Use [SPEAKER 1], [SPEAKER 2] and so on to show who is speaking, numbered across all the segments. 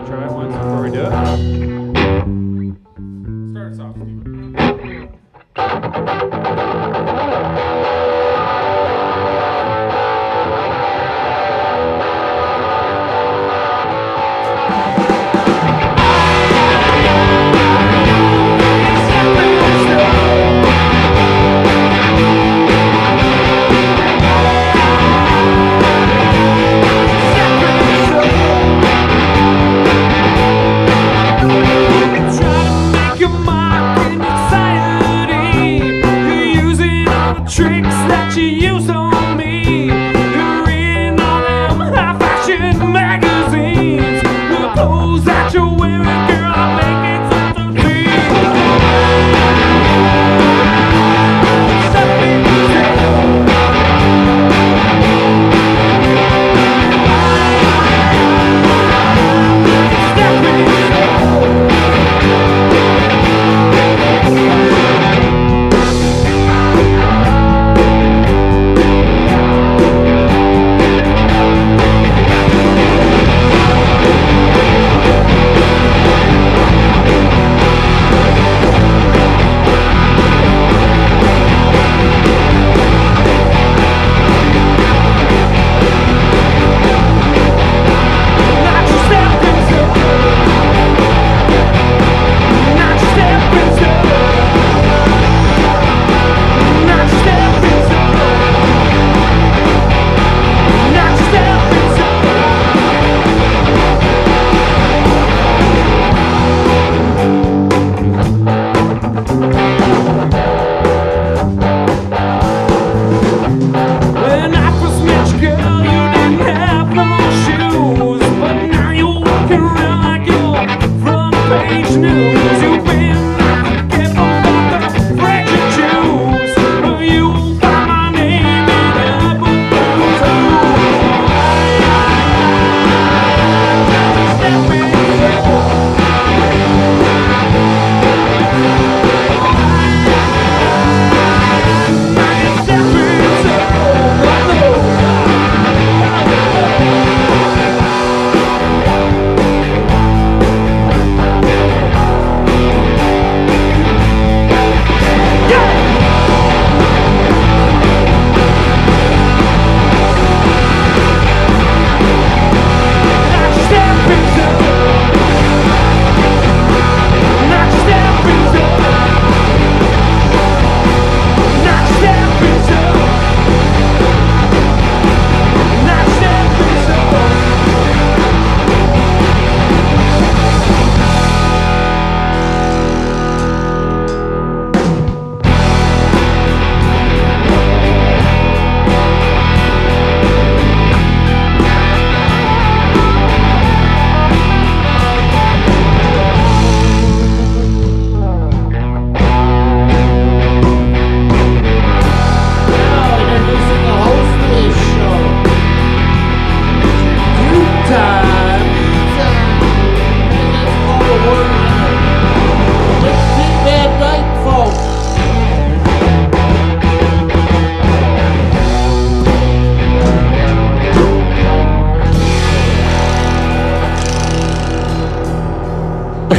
[SPEAKER 1] want to try it once before we do it? Start us off,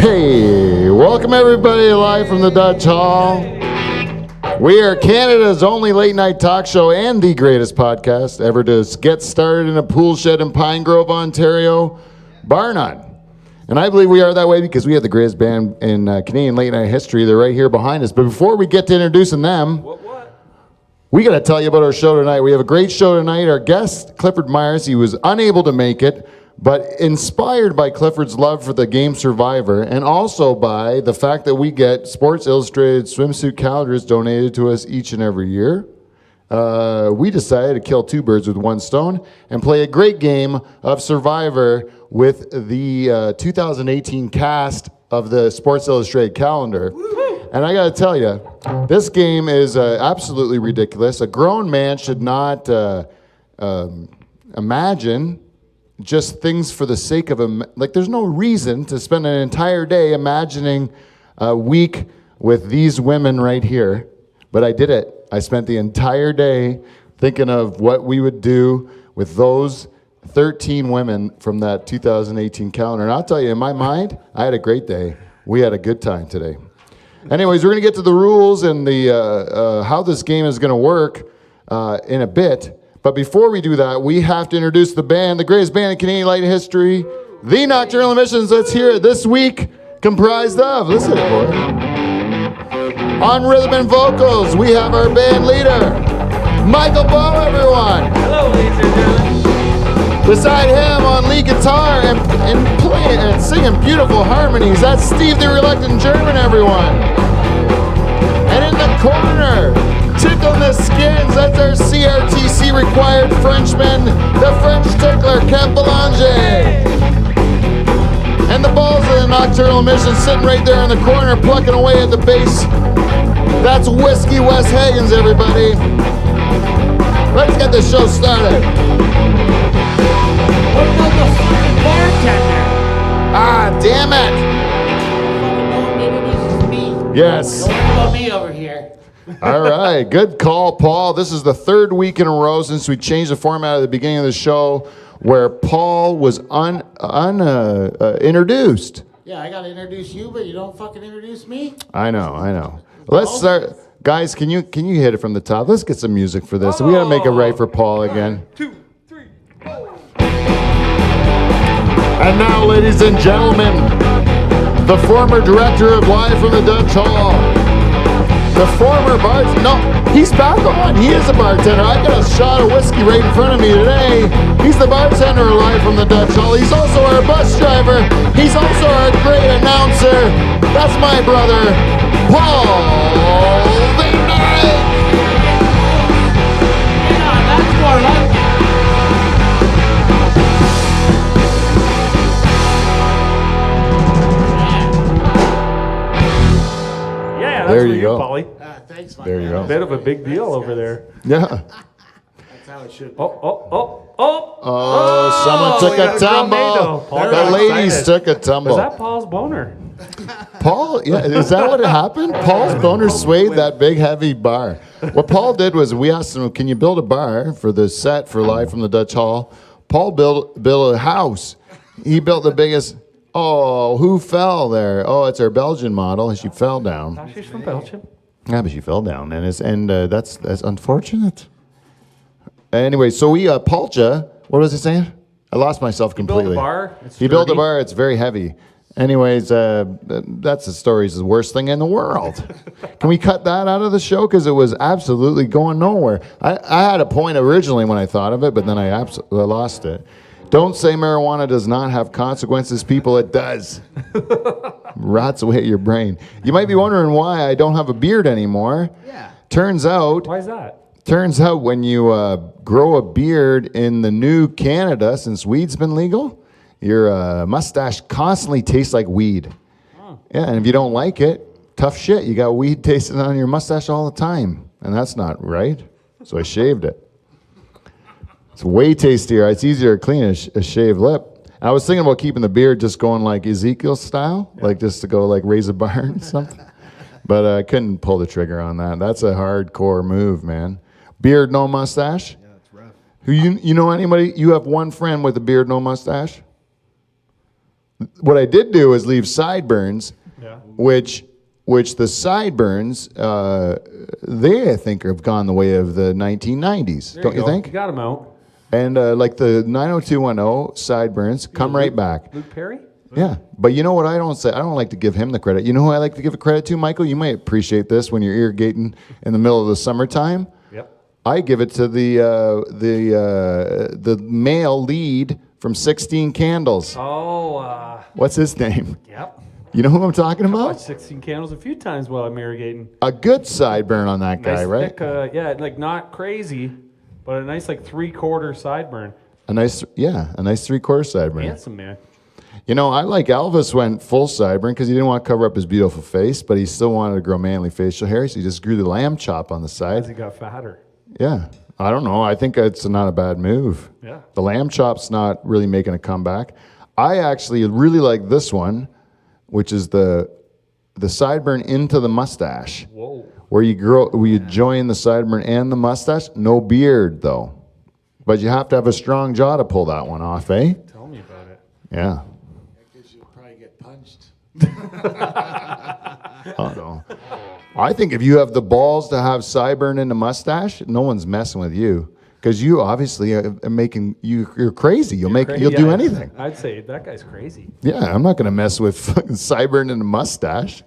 [SPEAKER 2] Hey, welcome everybody live from the Dutch Hall. We are Canada's only late night talk show and the greatest podcast ever to get started in a pool shed in Pine Grove, Ontario, bar none. And I believe we are that way because we have the greatest band in Canadian late night history. They're right here behind us. But before we get to introducing them, we got to tell you about our show tonight. We have a great show tonight. Our guest, Clifford Myers, he was unable to make it, but inspired by Clifford's love for the game Survivor and also by the fact that we get Sports Illustrated Swimsuit calendars donated to us each and every year, we decided to kill two birds with one stone and play a great game of Survivor with the 2018 cast of the Sports Illustrated calendar. Woo-hoo. And I got to tell you, this game is absolutely ridiculous. A grown man should not imagine just things for the sake of them. Like, there's no reason to spend an entire day imagining a week with these women right here. But I did it. I spent the entire day thinking of what we would do with those 13 women from that 2018 calendar. And I'll tell you, in my mind, I had a great day. We had a good time today. Anyways, we're going to get to the rules and the how this game is going to work in a bit. But before we do that, we have to introduce the band, the greatest band in Canadian light history, the Nocturnal Emissions. Let's hear it this week, comprised of, listen, boy. On rhythm and vocals, we have our band leader, Michael Bow, everyone.
[SPEAKER 1] Hello, ladies and gentlemen.
[SPEAKER 2] Beside him on lead guitar and playing and singing beautiful harmonies, that's Steve the Reluctant German, everyone. And in the corner, tickling the skins, that's our CRTC required Frenchman, the French tickler, Ken Belanger. And the balls of the Nocturnal Emissions sitting right there in the corner, plucking away at the bass. That's Whiskey Wes Hagens, everybody. Let's get this show started.
[SPEAKER 1] What about the fucking bartender?
[SPEAKER 2] Ah, damn it.
[SPEAKER 1] Maybe this is me.
[SPEAKER 2] Yes.
[SPEAKER 1] Don't worry about me over here.
[SPEAKER 2] All right, good call, Paul. This is the third week in a row since we changed the format at the beginning of the show where Paul was introduced.
[SPEAKER 1] Yeah, I gotta introduce you, but you don't fucking introduce me?
[SPEAKER 2] I know. Let's start. Guys, can you hit it from the top? Let's get some music for this. We gotta make it right for Paul again.
[SPEAKER 1] 1, 2, 3, 4.
[SPEAKER 2] And now, ladies and gentlemen, the former director of Live from the Dutch Hall, the former bartender. No, he's back on. He is a bartender. I got a shot of whiskey right in front of me today. He's the bartender of Live from the Dutch Hall. He's also our bus driver. He's also our great announcer. That's my brother, Paul the Knight.
[SPEAKER 1] Yeah, that's more like it.
[SPEAKER 3] Yeah, that's
[SPEAKER 2] There
[SPEAKER 3] for
[SPEAKER 2] you
[SPEAKER 3] you,
[SPEAKER 2] go.
[SPEAKER 3] Polly.
[SPEAKER 1] Thanks, my
[SPEAKER 2] There you
[SPEAKER 1] man.
[SPEAKER 2] go.
[SPEAKER 3] Bit of a big deal over there.
[SPEAKER 2] Yeah.
[SPEAKER 1] That's how it should be.
[SPEAKER 2] Oh, someone took
[SPEAKER 3] we got
[SPEAKER 2] a
[SPEAKER 3] a
[SPEAKER 2] tumble.
[SPEAKER 3] tornado. Paul
[SPEAKER 2] The
[SPEAKER 3] got
[SPEAKER 2] ladies
[SPEAKER 3] excited.
[SPEAKER 2] took a tumble.
[SPEAKER 3] Was that Paul's boner?
[SPEAKER 2] Paul, yeah, is that what happened? Paul's boner swayed that big, heavy bar. What Paul did was we asked him, can you build a bar for the set for Live from the Dutch Hall? Paul built a house. He built the biggest. Oh, who fell there? Oh, it's our Belgian model, and she fell down.
[SPEAKER 3] Oh, she's from Belgium.
[SPEAKER 2] Yeah, but she fell down, and that's unfortunate. Anyway, so we Paulja, what was I saying? I lost myself completely.
[SPEAKER 3] Built a bar. It's
[SPEAKER 2] He built a
[SPEAKER 3] sturdy.
[SPEAKER 2] bar. It's very heavy. Anyways, that's the story's the worst thing in the world. Can we cut that out of the show? Because it was absolutely going nowhere. I had a point originally when I thought of it, but then I absolutely lost it. Don't say marijuana does not have consequences, people. It does. Rots away at your brain. You might be wondering why I don't have a beard anymore.
[SPEAKER 1] Yeah.
[SPEAKER 2] Turns out
[SPEAKER 3] Why is that?
[SPEAKER 2] when you grow a beard in the new Canada, since weed's been legal, your mustache constantly tastes like weed.
[SPEAKER 3] Oh.
[SPEAKER 2] Yeah, and if you don't like it, tough shit. You got weed tasting on your mustache all the time, and that's not right. So I shaved it. It's way tastier. It's easier to clean a shaved lip. And I was thinking about keeping the beard just going like Ezekiel style, like just to go like raise a barn or something. But I couldn't pull the trigger on that. That's a hardcore move, man. Beard, no mustache?
[SPEAKER 4] Yeah, it's rough.
[SPEAKER 2] Who you know anybody? You have one friend with a beard, no mustache? What I did do is leave sideburns,
[SPEAKER 3] Yeah.
[SPEAKER 2] which the sideburns, they I think have gone the way of the 1990s.
[SPEAKER 3] There
[SPEAKER 2] Don't you
[SPEAKER 3] go.
[SPEAKER 2] think?
[SPEAKER 3] You got him out.
[SPEAKER 2] And like the 90210 sideburns come right back.
[SPEAKER 3] Luke Perry?
[SPEAKER 2] Yeah, but you know what I don't say? I don't like to give him the credit. You know who I like to give credit to, Michael? You might appreciate this when you're irrigating in the middle of the summertime.
[SPEAKER 3] Yep.
[SPEAKER 2] I give it to the male lead from 16 Candles.
[SPEAKER 3] Oh,
[SPEAKER 2] What's his name?
[SPEAKER 3] yep.
[SPEAKER 2] You know who I'm talking
[SPEAKER 3] I
[SPEAKER 2] about?
[SPEAKER 3] watched 16 Candles a few times while I'm irrigating.
[SPEAKER 2] A good sideburn on that guy,
[SPEAKER 3] Nice
[SPEAKER 2] right?
[SPEAKER 3] thick, yeah, like not crazy, but a nice like 3/4 sideburn.
[SPEAKER 2] A nice 3/4 sideburn.
[SPEAKER 3] Handsome man.
[SPEAKER 2] You know, I like Elvis went full sideburn because he didn't want to cover up his beautiful face, but he still wanted to grow manly facial hair, so he just grew the lamb chop on the
[SPEAKER 3] As
[SPEAKER 2] side.
[SPEAKER 3] he got fatter.
[SPEAKER 2] Yeah, I don't know. I think it's not a bad move.
[SPEAKER 3] Yeah.
[SPEAKER 2] The lamb chop's not really making a comeback. I actually really like this one, which is the sideburn into the mustache,
[SPEAKER 3] Whoa.
[SPEAKER 2] where you join the sideburn and the mustache. No beard though. But you have to have a strong jaw to pull that one off, eh?
[SPEAKER 3] Tell me about it.
[SPEAKER 2] Yeah.
[SPEAKER 1] Because you'll probably get punched.
[SPEAKER 2] Oh, no. I think if you have the balls to have sideburn and a mustache, no one's messing with you. Because you obviously are making you're crazy. You'll do anything.
[SPEAKER 3] I'd say that guy's crazy.
[SPEAKER 2] Yeah, I'm not gonna mess with fucking sideburn and a mustache.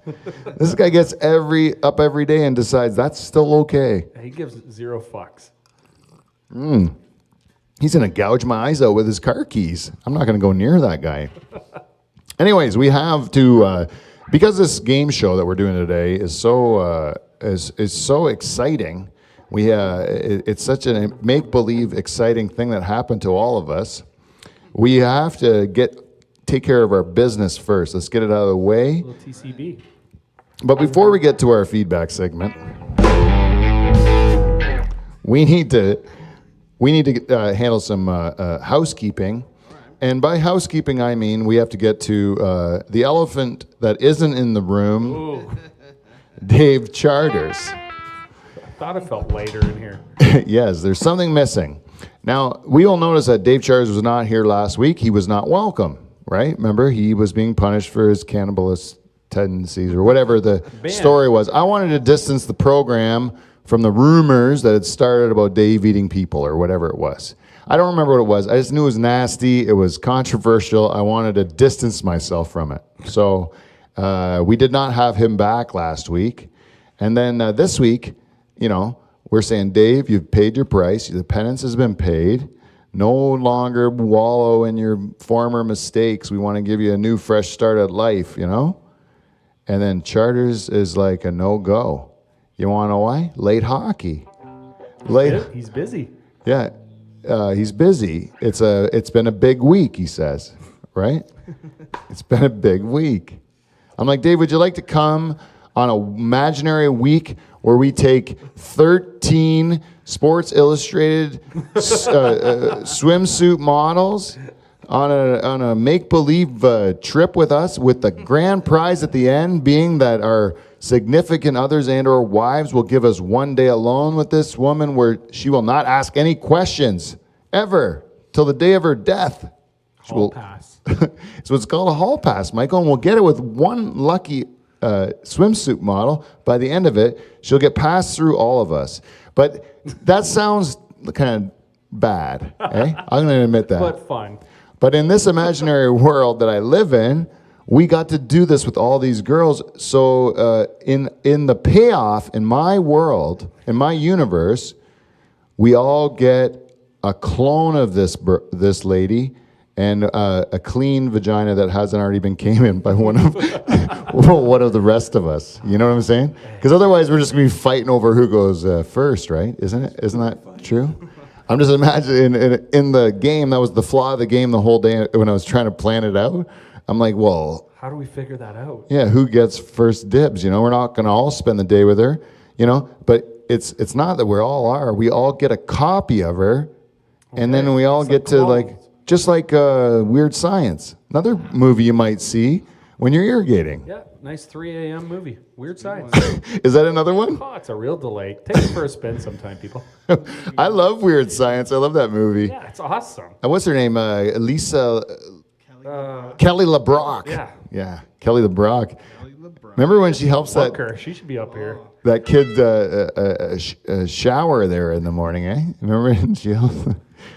[SPEAKER 2] This guy gets up every day and decides that's still okay.
[SPEAKER 3] He gives 0 fucks.
[SPEAKER 2] He's gonna gouge my eyes out with his car keys. I'm not gonna go near that guy. Anyways, we have to because this game show that we're doing today is so exciting. It's such a make-believe exciting thing that happened to all of us. We have to take care of our business first. Let's get it out of the way.
[SPEAKER 3] A little TCB.
[SPEAKER 2] But before we get to our feedback segment, we need to handle some housekeeping. And by housekeeping, I mean we have to get to the elephant that isn't in the room,
[SPEAKER 3] Ooh.
[SPEAKER 2] Dave Charters.
[SPEAKER 3] I thought it felt later in here.
[SPEAKER 2] Yes, there's something missing. Now, we all notice that Dave Charters was not here last week. He was not welcome, right? Remember, he was being punished for his cannibalist tendencies or whatever the story was. I wanted to distance the program from the rumors that had started about Dave eating people or whatever it was. I don't remember what it was. I just knew it was nasty. It was controversial. I wanted to distance myself from it. So we did not have him back last week. And then this week, we're saying, Dave, you've paid your price. The penance has been paid. No longer wallow in your former mistakes. We want to give you a new, fresh start at life, And then Charters is like a no-go. You want to know why? Late hockey.
[SPEAKER 3] He's busy.
[SPEAKER 2] Yeah, he's busy. It's been a big week, he says, right? It's been a big week. I'm like, Dave, would you like to come on an imaginary week where we take 13 Sports Illustrated swimsuit models on a make-believe trip with us, with the grand prize at the end being that our significant others and or wives will give us one day alone with this woman where she will not ask any questions ever till the day of her death.
[SPEAKER 3] Hall pass.
[SPEAKER 2] So it's called a hall pass, Michael, and we'll get it with one lucky swimsuit model. By the end of it, she'll get passed through all of us. But that sounds kind of bad, eh? I'm going to admit that.
[SPEAKER 3] But fun.
[SPEAKER 2] But in this imaginary world that I live in, we got to do this with all these girls. So in the payoff, in my world, in my universe, we all get a clone of this lady and a clean vagina that hasn't already been came in by one of the rest of us. You know what I'm saying? Because otherwise we're just going to be fighting over who goes first, right? Isn't it? Isn't that true? I'm just imagining in the game, that was the flaw of the game the whole day when I was trying to plan it out. I'm like, well,
[SPEAKER 3] how do we figure that out?
[SPEAKER 2] Yeah, who gets first dibs? We're not going to all spend the day with her, but it's not that we all are. We all get a copy of her, and then we all get to just like Weird Science, another movie you might see when you're irrigating.
[SPEAKER 3] Yeah, nice 3 a.m. movie. Weird Science.
[SPEAKER 2] Is that another one?
[SPEAKER 3] Oh, it's a real delay. Take it for a spin sometime, people.
[SPEAKER 2] I love Weird Science. I love that movie.
[SPEAKER 3] Yeah, it's awesome.
[SPEAKER 2] What's her name? Lisa... Kelly LeBrock. Yeah, Kelly LeBrock. Remember when she helps
[SPEAKER 3] She should be up here.
[SPEAKER 2] That kid shower there in the morning, eh? Remember when she helped?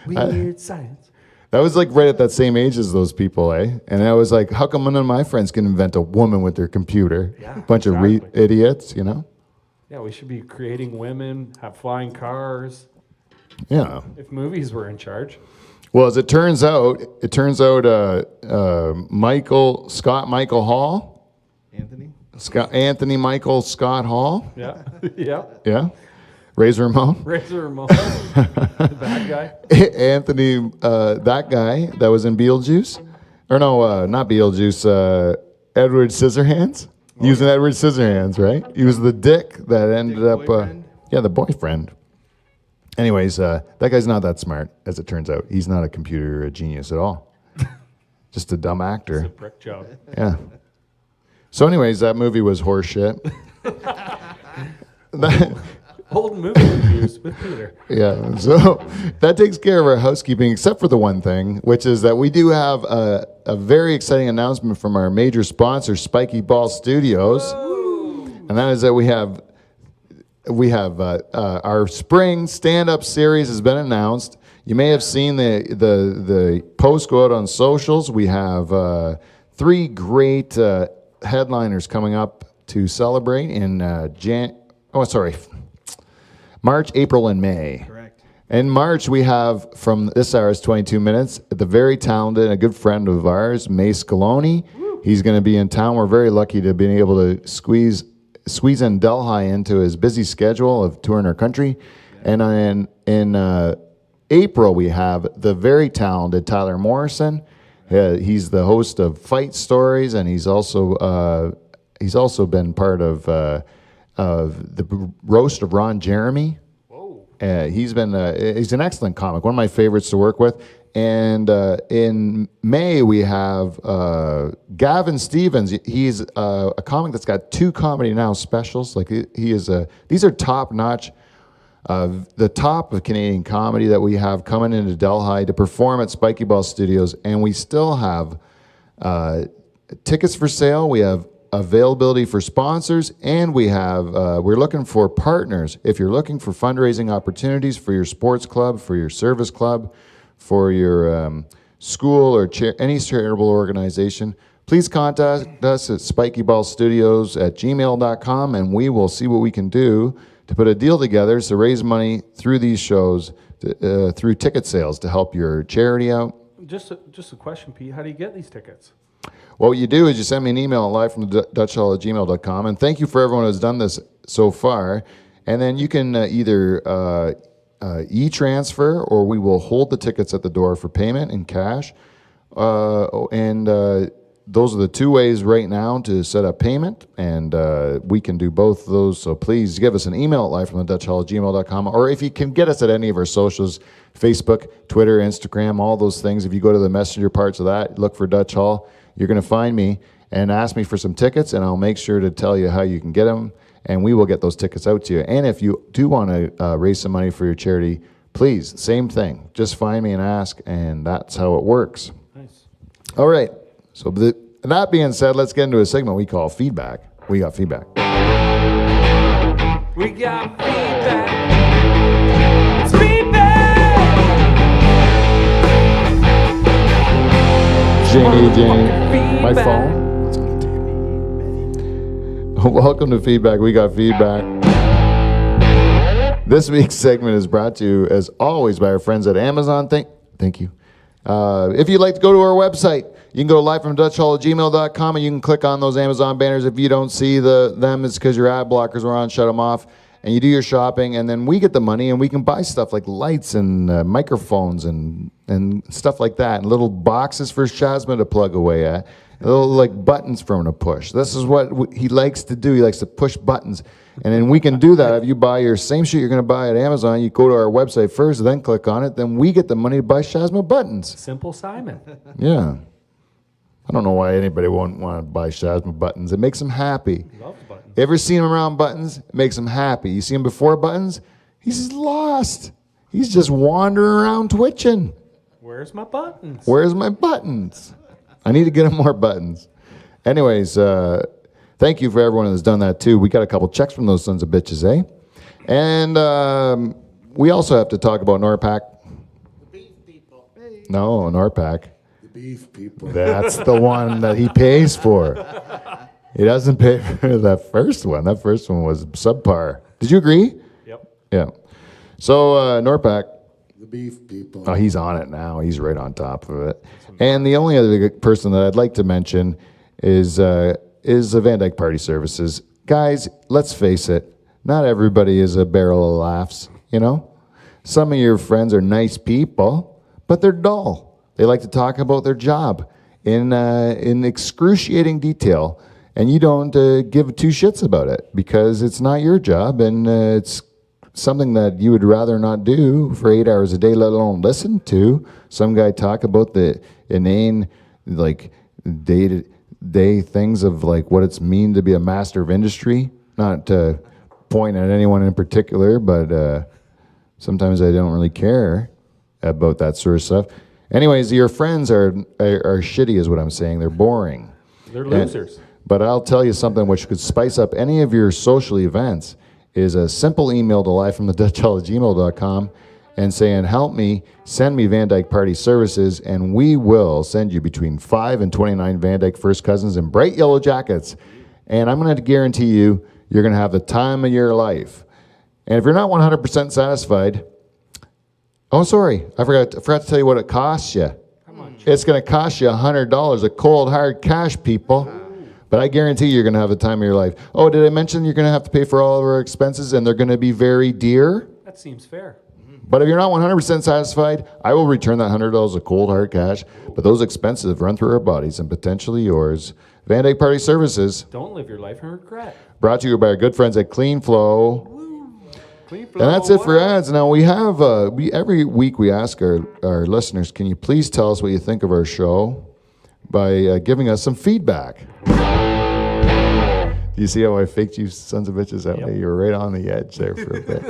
[SPEAKER 3] Weird Science.
[SPEAKER 2] That was like right at that same age as those people, eh? And I was like, how come none of my friends can invent a woman with their computer?
[SPEAKER 3] Yeah,
[SPEAKER 2] bunch of idiots,
[SPEAKER 3] Yeah, we should be creating women, have flying cars.
[SPEAKER 2] Yeah.
[SPEAKER 3] If movies were in charge.
[SPEAKER 2] Well, as it turns out, Scott Michael Hall. Anthony Michael Scott Hall.
[SPEAKER 3] Yeah. Yeah.
[SPEAKER 2] Yeah. Razor Ramon.
[SPEAKER 3] The bad guy.
[SPEAKER 2] Anthony, that guy that was in Beetlejuice. Or no, not Beetlejuice, Edward Scissorhands. Using Edward Scissorhands, right? He was the dick that ended up, the boyfriend. Anyways, that guy's not that smart, as it turns out. He's not a computer genius at all. Just a dumb actor.
[SPEAKER 3] It's a brick job.
[SPEAKER 2] Yeah. So anyways, that movie was horseshit.
[SPEAKER 3] Old movie reviews with Peter.
[SPEAKER 2] Yeah, so that takes care of our housekeeping, except for the one thing, which is that we do have a very exciting announcement from our major sponsor, Spiky Ball Studios, and that is that we have our spring stand-up series has been announced. You may have seen the post go out on socials. We have 3 great headliners coming up to celebrate in March, April, and May.
[SPEAKER 1] Correct.
[SPEAKER 2] In March, we have from this hour's 22 minutes, the very talented and a good friend of ours, Mace Scaloni. He's going to be in town. We're very lucky to be able to squeeze in Delhi into his busy schedule of touring our country. And in April, we have the very talented Tyler Morrison. He's the host of Fight Stories, and he's also been part of the roast of Ron Jeremy.
[SPEAKER 3] Whoa.
[SPEAKER 2] He's an excellent comic, one of my favorites to work with. And in May, we have Gavin Stevens. He's a comic that's got 2 Comedy Now specials. Like these are top notch, the top of Canadian comedy that we have coming into Delhi to perform at Spiky Ball Studios. And we still have tickets for sale. We have availability for sponsors, and we're looking for partners. If you're looking for fundraising opportunities for your sports club, for your service club, for your school or any charitable organization, please contact us at spikyballstudios@gmail.com, and we will see what we can do to put a deal together to raise money through these shows, through ticket sales to help your charity out.
[SPEAKER 3] Just a question, Pete. How do you get these tickets?
[SPEAKER 2] What you do is you send me an email live from the dutchhall@gmail.com, and thank you for everyone who's done this so far. And then you can either e-transfer, or we will hold the tickets at the door for payment in cash. Those are the 2 ways right now to set up payment, and we can do both of those. So please give us an email at livefromthedutchhall@gmail.com, or if you can get us at any of our socials, Facebook, Twitter, Instagram, all those things. If you go to the messenger parts of that, look for Dutch Hall, you're going to find me and ask me for some tickets, and I'll make sure to tell you how you can get them, and we will get those tickets out to you. And if you do want to raise some money for your charity, please, same thing. Just find me and ask, and that's how it works.
[SPEAKER 3] Nice.
[SPEAKER 2] All right. So that being said, let's get into a segment we call Feedback. We got feedback.
[SPEAKER 3] We got feedback. It's feedback.
[SPEAKER 2] Jane, my phone. Welcome to Feedback. We got feedback. This week's segment is brought to you, as always, by our friends at Amazon. Thank you. If you'd like to go to our website, you can go to livefromdutchhall@gmail.com, and you can click on those Amazon banners. If you don't see them, it's because your ad blockers were on. Shut them off, and you do your shopping, and then we get the money, and we can buy stuff like lights and microphones and stuff like that, and little boxes for Shazma to plug away at, little like buttons for him to push. This is what he likes to do. He likes to push buttons, and then we can do that. If you buy your same shit you're going to buy at Amazon, you go to our website first, then click on it, then we get the money to buy Shazma buttons.
[SPEAKER 3] Simple Simon.
[SPEAKER 2] Yeah. I don't know why anybody won't want to buy Shazma buttons. It makes them happy.
[SPEAKER 3] Loves buttons.
[SPEAKER 2] Ever seen him around buttons? It makes him happy. You see him before buttons? He's just lost. He's just wandering around twitching.
[SPEAKER 3] Where's my buttons?
[SPEAKER 2] Where's my buttons? I need to get him more buttons. Anyways, thank you for everyone that's done that too. We got a couple checks from those sons of bitches, eh? And we also have to talk about NORPAC.
[SPEAKER 1] The beef people.
[SPEAKER 2] No, NORPAC.
[SPEAKER 1] The beef people.
[SPEAKER 2] That's the one that he pays for. He doesn't pay for that first one. That first one was subpar. Did you agree?
[SPEAKER 3] Yep.
[SPEAKER 2] Yeah. So NORPAC,
[SPEAKER 1] The beef people.
[SPEAKER 2] oh, he's on it now. He's right on top of it. And the only other person that I'd like to mention is the Van Dyke Party Services. Guys, let's face it. Not everybody is a barrel of laughs, you know? Some of your friends are nice people, but they're dull. They like to talk about their job in excruciating detail, and you don't give 2 shits about it because it's not your job, and it's something that you would rather not do for 8 hours a day, let alone listen to some guy talk about the inane, like, day-to-day things of, like, what it's mean to be a master of industry, not point at anyone in particular, but sometimes I don't really care about that sort of stuff. Anyways, your friends are shitty is what I'm saying. They're boring.
[SPEAKER 3] They're losers.
[SPEAKER 2] But I'll tell you something which could spice up any of your social events is a simple email to livefromthedutchhall@gmail.com and saying, help me, send me Van Dyke Party Services, and we will send you between 5 and 29 Van Dyke First Cousins in bright yellow jackets. And I'm going to guarantee you, you're going to have the time of your life. And if you're not 100% satisfied, oh, sorry, I forgot to tell you what it costs you. It's going to cost you $100 of cold, hard cash, people. But I guarantee you're going to have the time of your life. Oh, did I mention you're going to have to pay for all of our expenses, and they're going to be very dear?
[SPEAKER 3] That seems fair.
[SPEAKER 2] But if you're not 100% satisfied, I will return that $100 of cold, hard cash. But those expenses run through our bodies and potentially yours. Van Dyke Party Services.
[SPEAKER 3] Don't live your life in regret.
[SPEAKER 2] Brought to you by our good friends at Clean Flow.
[SPEAKER 3] Clean flow.
[SPEAKER 2] And that's it for ads. Now we have every week we ask our listeners, can you please tell us what you think of our show by giving us some feedback. Do you see how I faked you sons of bitches that way? You were right on the edge there for a bit.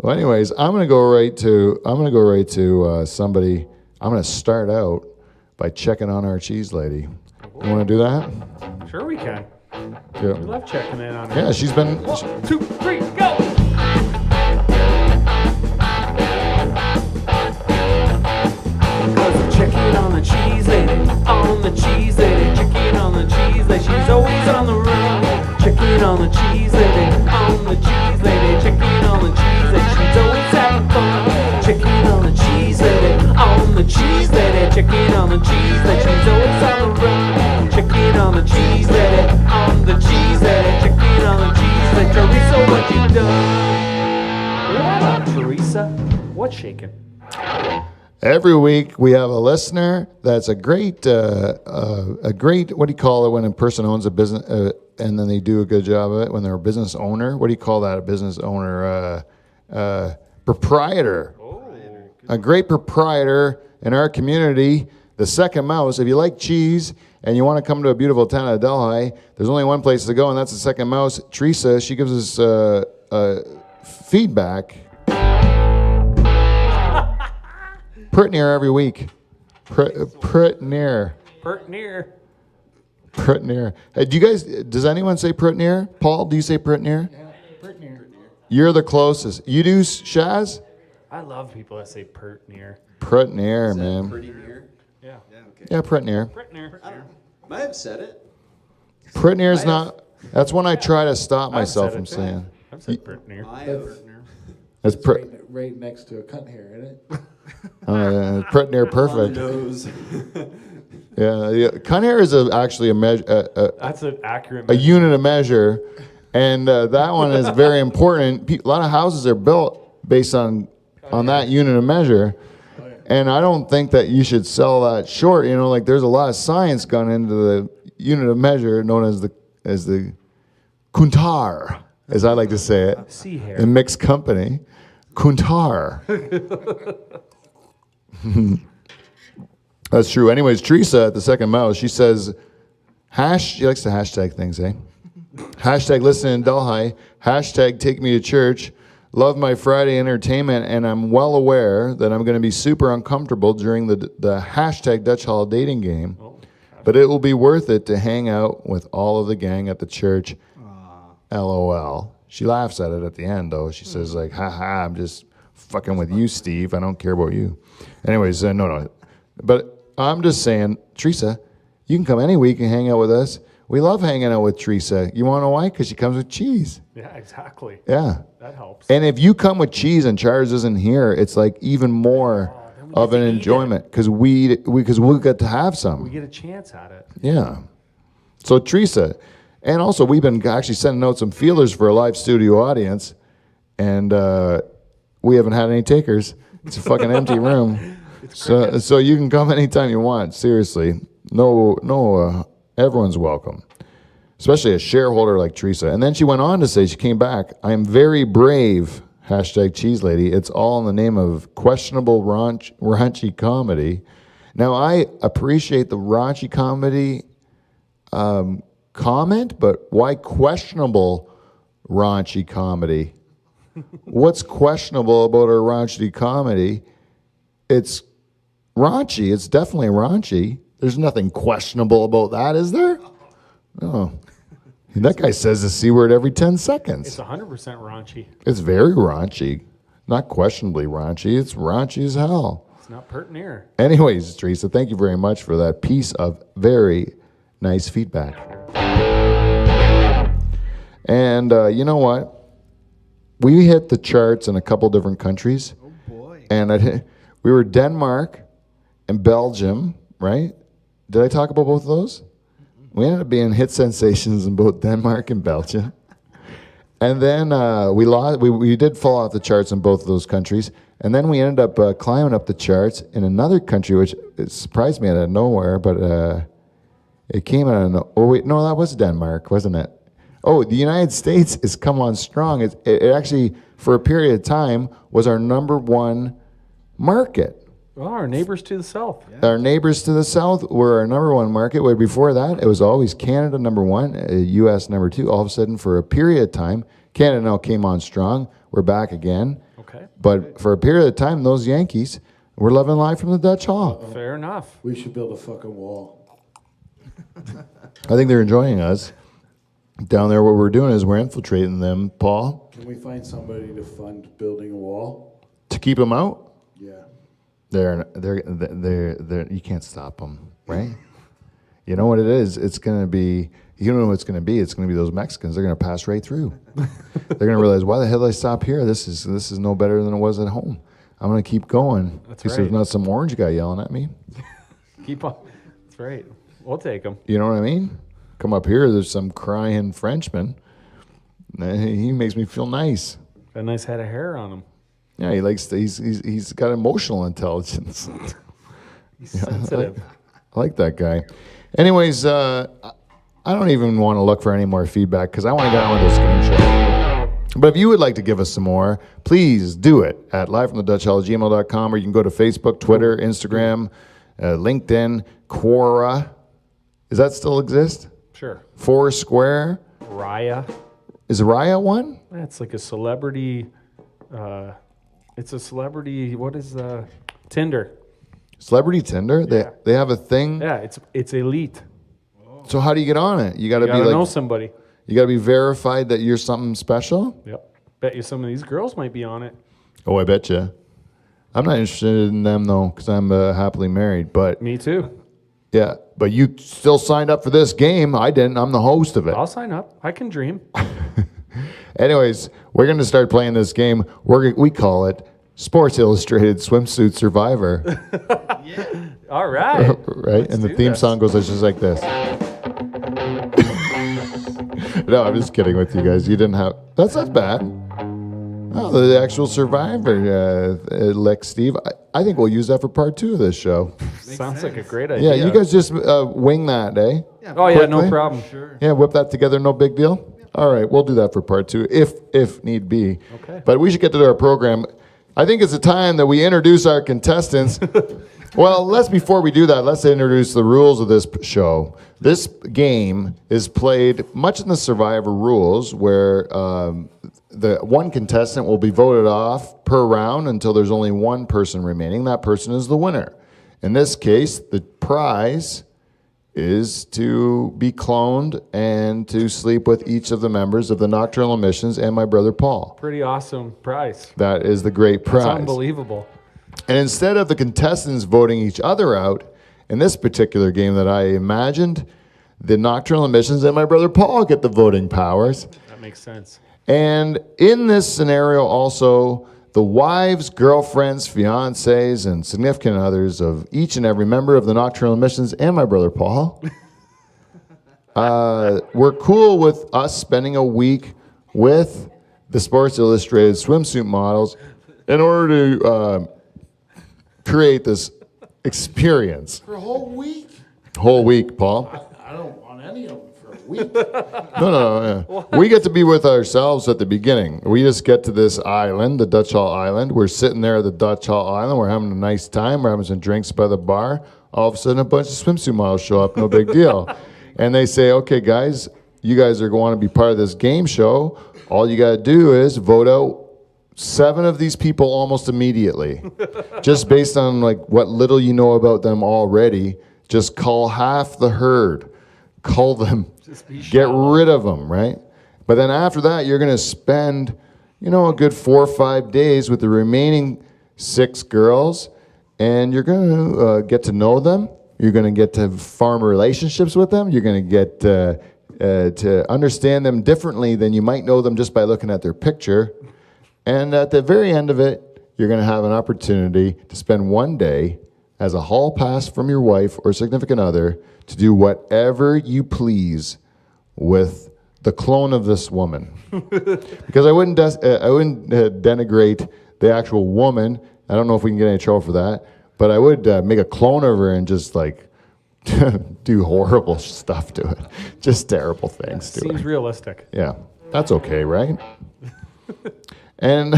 [SPEAKER 2] Well, anyways, I'm gonna go right to somebody. I'm gonna start out by checking on our cheese lady. You want to do that?
[SPEAKER 3] Sure we can.
[SPEAKER 2] Yeah.
[SPEAKER 3] We love checking in on her.
[SPEAKER 2] Yeah, she's been.
[SPEAKER 3] 1, 2, 3, go! Checking on the cheese lady, on the cheese lady, checking on the cheese lady, she's always on the run. Checking on the cheese lady, on the cheese lady, checking on the cheese lady, she's always having fun. Checking on the cheese lady, on the cheese lady, checking on the cheese lady, she's always on the run. Checking on the cheese lady, on the cheese lady, checking on the cheese lady, Teresa, what you done? What up, Teresa? What's shaking?
[SPEAKER 2] Every week we have a listener that's a great, what do you call it when a person owns a business and then they do a good job of it when they're a business owner? What do you call that, a business owner? Proprietor. Oh. A great proprietor in our community, the Second Mouse. If you like cheese and you want to come to a beautiful town of Delhi, there's only one place to go, and that's the Second Mouse. Teresa, she gives us feedback. Pretty near every week. Pretty near. Hey, does anyone say pretty near? Paul, do you say pretty near?
[SPEAKER 1] Yeah, pretty near.
[SPEAKER 2] You're the closest. You do, Shaz?
[SPEAKER 3] I love people that say pert near.
[SPEAKER 2] Pretty near, man.
[SPEAKER 4] Pretty near?
[SPEAKER 3] Yeah.
[SPEAKER 4] Yeah, okay.
[SPEAKER 2] Yeah, pretty near.
[SPEAKER 3] Pert near.
[SPEAKER 4] Might have said it.
[SPEAKER 2] Pretty near is not, that's when I try to stop
[SPEAKER 3] I've
[SPEAKER 2] myself
[SPEAKER 3] said
[SPEAKER 2] from
[SPEAKER 3] it,
[SPEAKER 2] saying.
[SPEAKER 3] I've said pert near.
[SPEAKER 4] I have.
[SPEAKER 2] That's
[SPEAKER 1] Right next to a cunt hair, isn't it?
[SPEAKER 2] pretty near
[SPEAKER 4] On the
[SPEAKER 2] perfect.
[SPEAKER 4] nose.
[SPEAKER 2] Yeah. Cunt hair is actually a measure.
[SPEAKER 3] That's an accurate
[SPEAKER 2] A
[SPEAKER 3] measure.
[SPEAKER 2] unit of measure, and that one is very important. A lot of houses are built based on that unit of measure, and I don't think that you should sell that short. You know, like there's a lot of science gone into the unit of measure known as the kuntar, as I like to say it,
[SPEAKER 3] Sea hair.
[SPEAKER 2] in mixed company, kuntar. That's true. Anyways, Teresa at the Second Mouse, she says, she likes to hashtag things, eh? Hashtag listen in Delhi. Hashtag take me to church. Love my Friday entertainment, and I'm well aware that I'm going to be super uncomfortable during the hashtag Dutch Hall dating game. But it will be worth it to hang out with all of the gang at the church. LOL. She laughs at it at the end, though. She says, like, haha, I'm just fucking with you, Steve. I don't care about you. Anyways, no. But I'm just saying, Teresa, you can come any week and hang out with us. We love hanging out with Teresa. You want to know why? Because she comes with cheese.
[SPEAKER 3] Yeah, exactly.
[SPEAKER 2] Yeah.
[SPEAKER 3] That helps.
[SPEAKER 2] And if you come with cheese and Charles isn't here, it's like even more of an enjoyment because we'll get to have some.
[SPEAKER 3] We get a chance at it.
[SPEAKER 2] Yeah. So Teresa, and also we've been actually sending out some feelers for a live studio audience, and we haven't had any takers. It's a fucking empty room. So you can come anytime you want. Seriously, no, everyone's welcome, especially a shareholder like Teresa. And then she went on to say, she came back, I am very brave, hashtag cheese lady. It's all in the name of questionable raunchy comedy. Now, I appreciate the raunchy comedy comment, but why questionable raunchy comedy. What's questionable about our raunchy comedy? It's raunchy. It's definitely raunchy. There's nothing questionable about that, is there? No. That guy says the C word every 10 seconds.
[SPEAKER 3] It's 100% raunchy.
[SPEAKER 2] It's very raunchy. Not questionably raunchy. It's raunchy as hell.
[SPEAKER 3] It's not pert near.
[SPEAKER 2] Anyways, Teresa, thank you very much for that piece of very nice feedback. And you know what? We hit the charts in a couple different countries.
[SPEAKER 4] Oh boy.
[SPEAKER 2] And we were Denmark and Belgium, right? Did I talk about both of those? We ended up being hit sensations in both Denmark and Belgium. And then we did fall off the charts in both of those countries. And then we ended up climbing up the charts in another country, which it surprised me out of nowhere, but it came out of oh wait, no, that was Denmark, wasn't it? Oh, the United States has come on strong. It actually, for a period of time, was our number one market.
[SPEAKER 3] Well, our neighbors to the south.
[SPEAKER 4] Yeah.
[SPEAKER 2] Our neighbors to the south were our number one market, where before that, it was always Canada number one, U.S. number two. All of a sudden, for a period of time, Canada now came on strong. We're back again.
[SPEAKER 3] Okay.
[SPEAKER 2] But for a period of time, those Yankees were living live from the Dutch Hall.
[SPEAKER 3] Fair enough.
[SPEAKER 1] We should build a fucking wall.
[SPEAKER 2] I think they're enjoying us. Down there, what we're doing is we're infiltrating them, Paul,
[SPEAKER 1] Can we find somebody to fund building a wall?
[SPEAKER 2] to keep them out.
[SPEAKER 1] Yeah.
[SPEAKER 2] They're you can't stop them, right? You know what it is? It's going to be, you know what it's going to be? It's going to be those Mexicans. They're going to pass right through. They're going to realize, why the hell did I stop here? This is no better than it was at home. I'm going to keep going.
[SPEAKER 3] That's
[SPEAKER 2] Because
[SPEAKER 3] right.
[SPEAKER 2] there's not some orange guy yelling at me.
[SPEAKER 3] Keep on. That's right. We'll take them.
[SPEAKER 2] You know what I mean? Come up here, there's some crying Frenchman. He makes me feel nice.
[SPEAKER 3] Got a nice head of hair on him.
[SPEAKER 2] Yeah, he's got emotional intelligence.
[SPEAKER 3] He's sensitive.
[SPEAKER 2] I like that guy. Anyways, I don't even want to look for any more feedback because I want to get on with this game show. But if you would like to give us some more, please do it at livefromthedutchhall@gmail.com, or you can go to Facebook, Twitter, Instagram, LinkedIn, Quora. Does that still exist?
[SPEAKER 3] Sure.
[SPEAKER 2] Foursquare.
[SPEAKER 3] Raya.
[SPEAKER 2] Is Raya one?
[SPEAKER 3] That's like a celebrity. It's a celebrity. What is Tinder?
[SPEAKER 2] Celebrity Tinder?
[SPEAKER 3] Yeah.
[SPEAKER 2] They have a thing?
[SPEAKER 3] Yeah, it's elite.
[SPEAKER 2] So how do you get on it? You got to
[SPEAKER 3] You
[SPEAKER 2] be
[SPEAKER 3] gotta know
[SPEAKER 2] like,
[SPEAKER 3] somebody.
[SPEAKER 2] you got to be verified that you're something special?
[SPEAKER 3] Yep. Bet you some of these girls might be on it.
[SPEAKER 2] Oh, I bet you. I'm not interested in them though, because I'm happily married. But
[SPEAKER 3] Me too.
[SPEAKER 2] yeah, but you still signed up for this game. I didn't. I'm the host of it.
[SPEAKER 3] I'll sign up. I can dream.
[SPEAKER 2] Anyways, we're going to start playing this game. We call it Sports Illustrated Swimsuit Survivor.
[SPEAKER 3] All right.
[SPEAKER 2] Right?
[SPEAKER 3] Let's
[SPEAKER 2] And the
[SPEAKER 3] do
[SPEAKER 2] theme
[SPEAKER 3] this.
[SPEAKER 2] song goes just like this. No, I'm just kidding with you guys. You didn't have. That's not bad. Oh, the actual Survivor, Lex Steve. I think we'll use that for part 2 of this show.
[SPEAKER 3] Sounds like a
[SPEAKER 4] sense.
[SPEAKER 3] great
[SPEAKER 2] Yeah,
[SPEAKER 3] idea.
[SPEAKER 2] you guys just wing that, eh?
[SPEAKER 4] Yeah,
[SPEAKER 3] Oh yeah, no
[SPEAKER 2] quickly?
[SPEAKER 3] problem.
[SPEAKER 4] sure.
[SPEAKER 2] Yeah, whip that together, no big deal. All right, we'll do that for part 2 if need be.
[SPEAKER 3] Okay.
[SPEAKER 2] But we should get to our program. I think it's a time that we introduce our contestants. Well, before we do that, let's introduce the rules of this show. This game is played much in the Survivor rules, where the one contestant will be voted off per round until there's only one person remaining. That person is the winner. In this case, the prize is to be cloned and to sleep with each of the members of the Nocturnal Emissions and my brother Paul.
[SPEAKER 3] Pretty awesome prize.
[SPEAKER 2] That is the great prize.
[SPEAKER 3] It's unbelievable.
[SPEAKER 2] And instead of the contestants voting each other out, in this particular game that I imagined, the Nocturnal Emissions and my brother Paul get the voting powers.
[SPEAKER 3] That makes sense.
[SPEAKER 2] And in this scenario also, the wives, girlfriends, fiancés, and significant others of each and every member of the Nocturnal Emissions and my brother Paul were cool with us spending a week with the Sports Illustrated Swimsuit models in order to create this experience.
[SPEAKER 1] For a whole week?
[SPEAKER 2] Whole week, Paul.
[SPEAKER 1] I don't want any of them for a week.
[SPEAKER 2] No. We get to be with ourselves at the beginning. We just get to this island, the Dutch Hall Island. We're sitting there at the Dutch Hall Island. We're having a nice time. We're having some drinks by the bar. All of a sudden, a bunch of swimsuit models show up. No big deal. And they say, okay, guys, you guys are going to be part of this game show, all you got to do is vote out 7 of these people almost immediately. Just based on like what little you know about them already, just call half the herd. Call them. Get rid of them, right? But then after that, you're going to spend, a good 4 or 5 days with the remaining 6 girls, and you're going to get to know them. You're going to get to form relationships with them. You're going to get to understand them differently than you might know them just by looking at their picture. And at the very end of it, you're going to have an opportunity to spend one day as a hall pass from your wife or significant other to do whatever you please with the clone of this woman. Because I wouldn't denigrate the actual woman. I don't know if we can get any trouble for that. But I would make a clone of her and just like do horrible stuff to it. Just terrible things to it.
[SPEAKER 4] Seems realistic.
[SPEAKER 2] Yeah, that's okay, right? And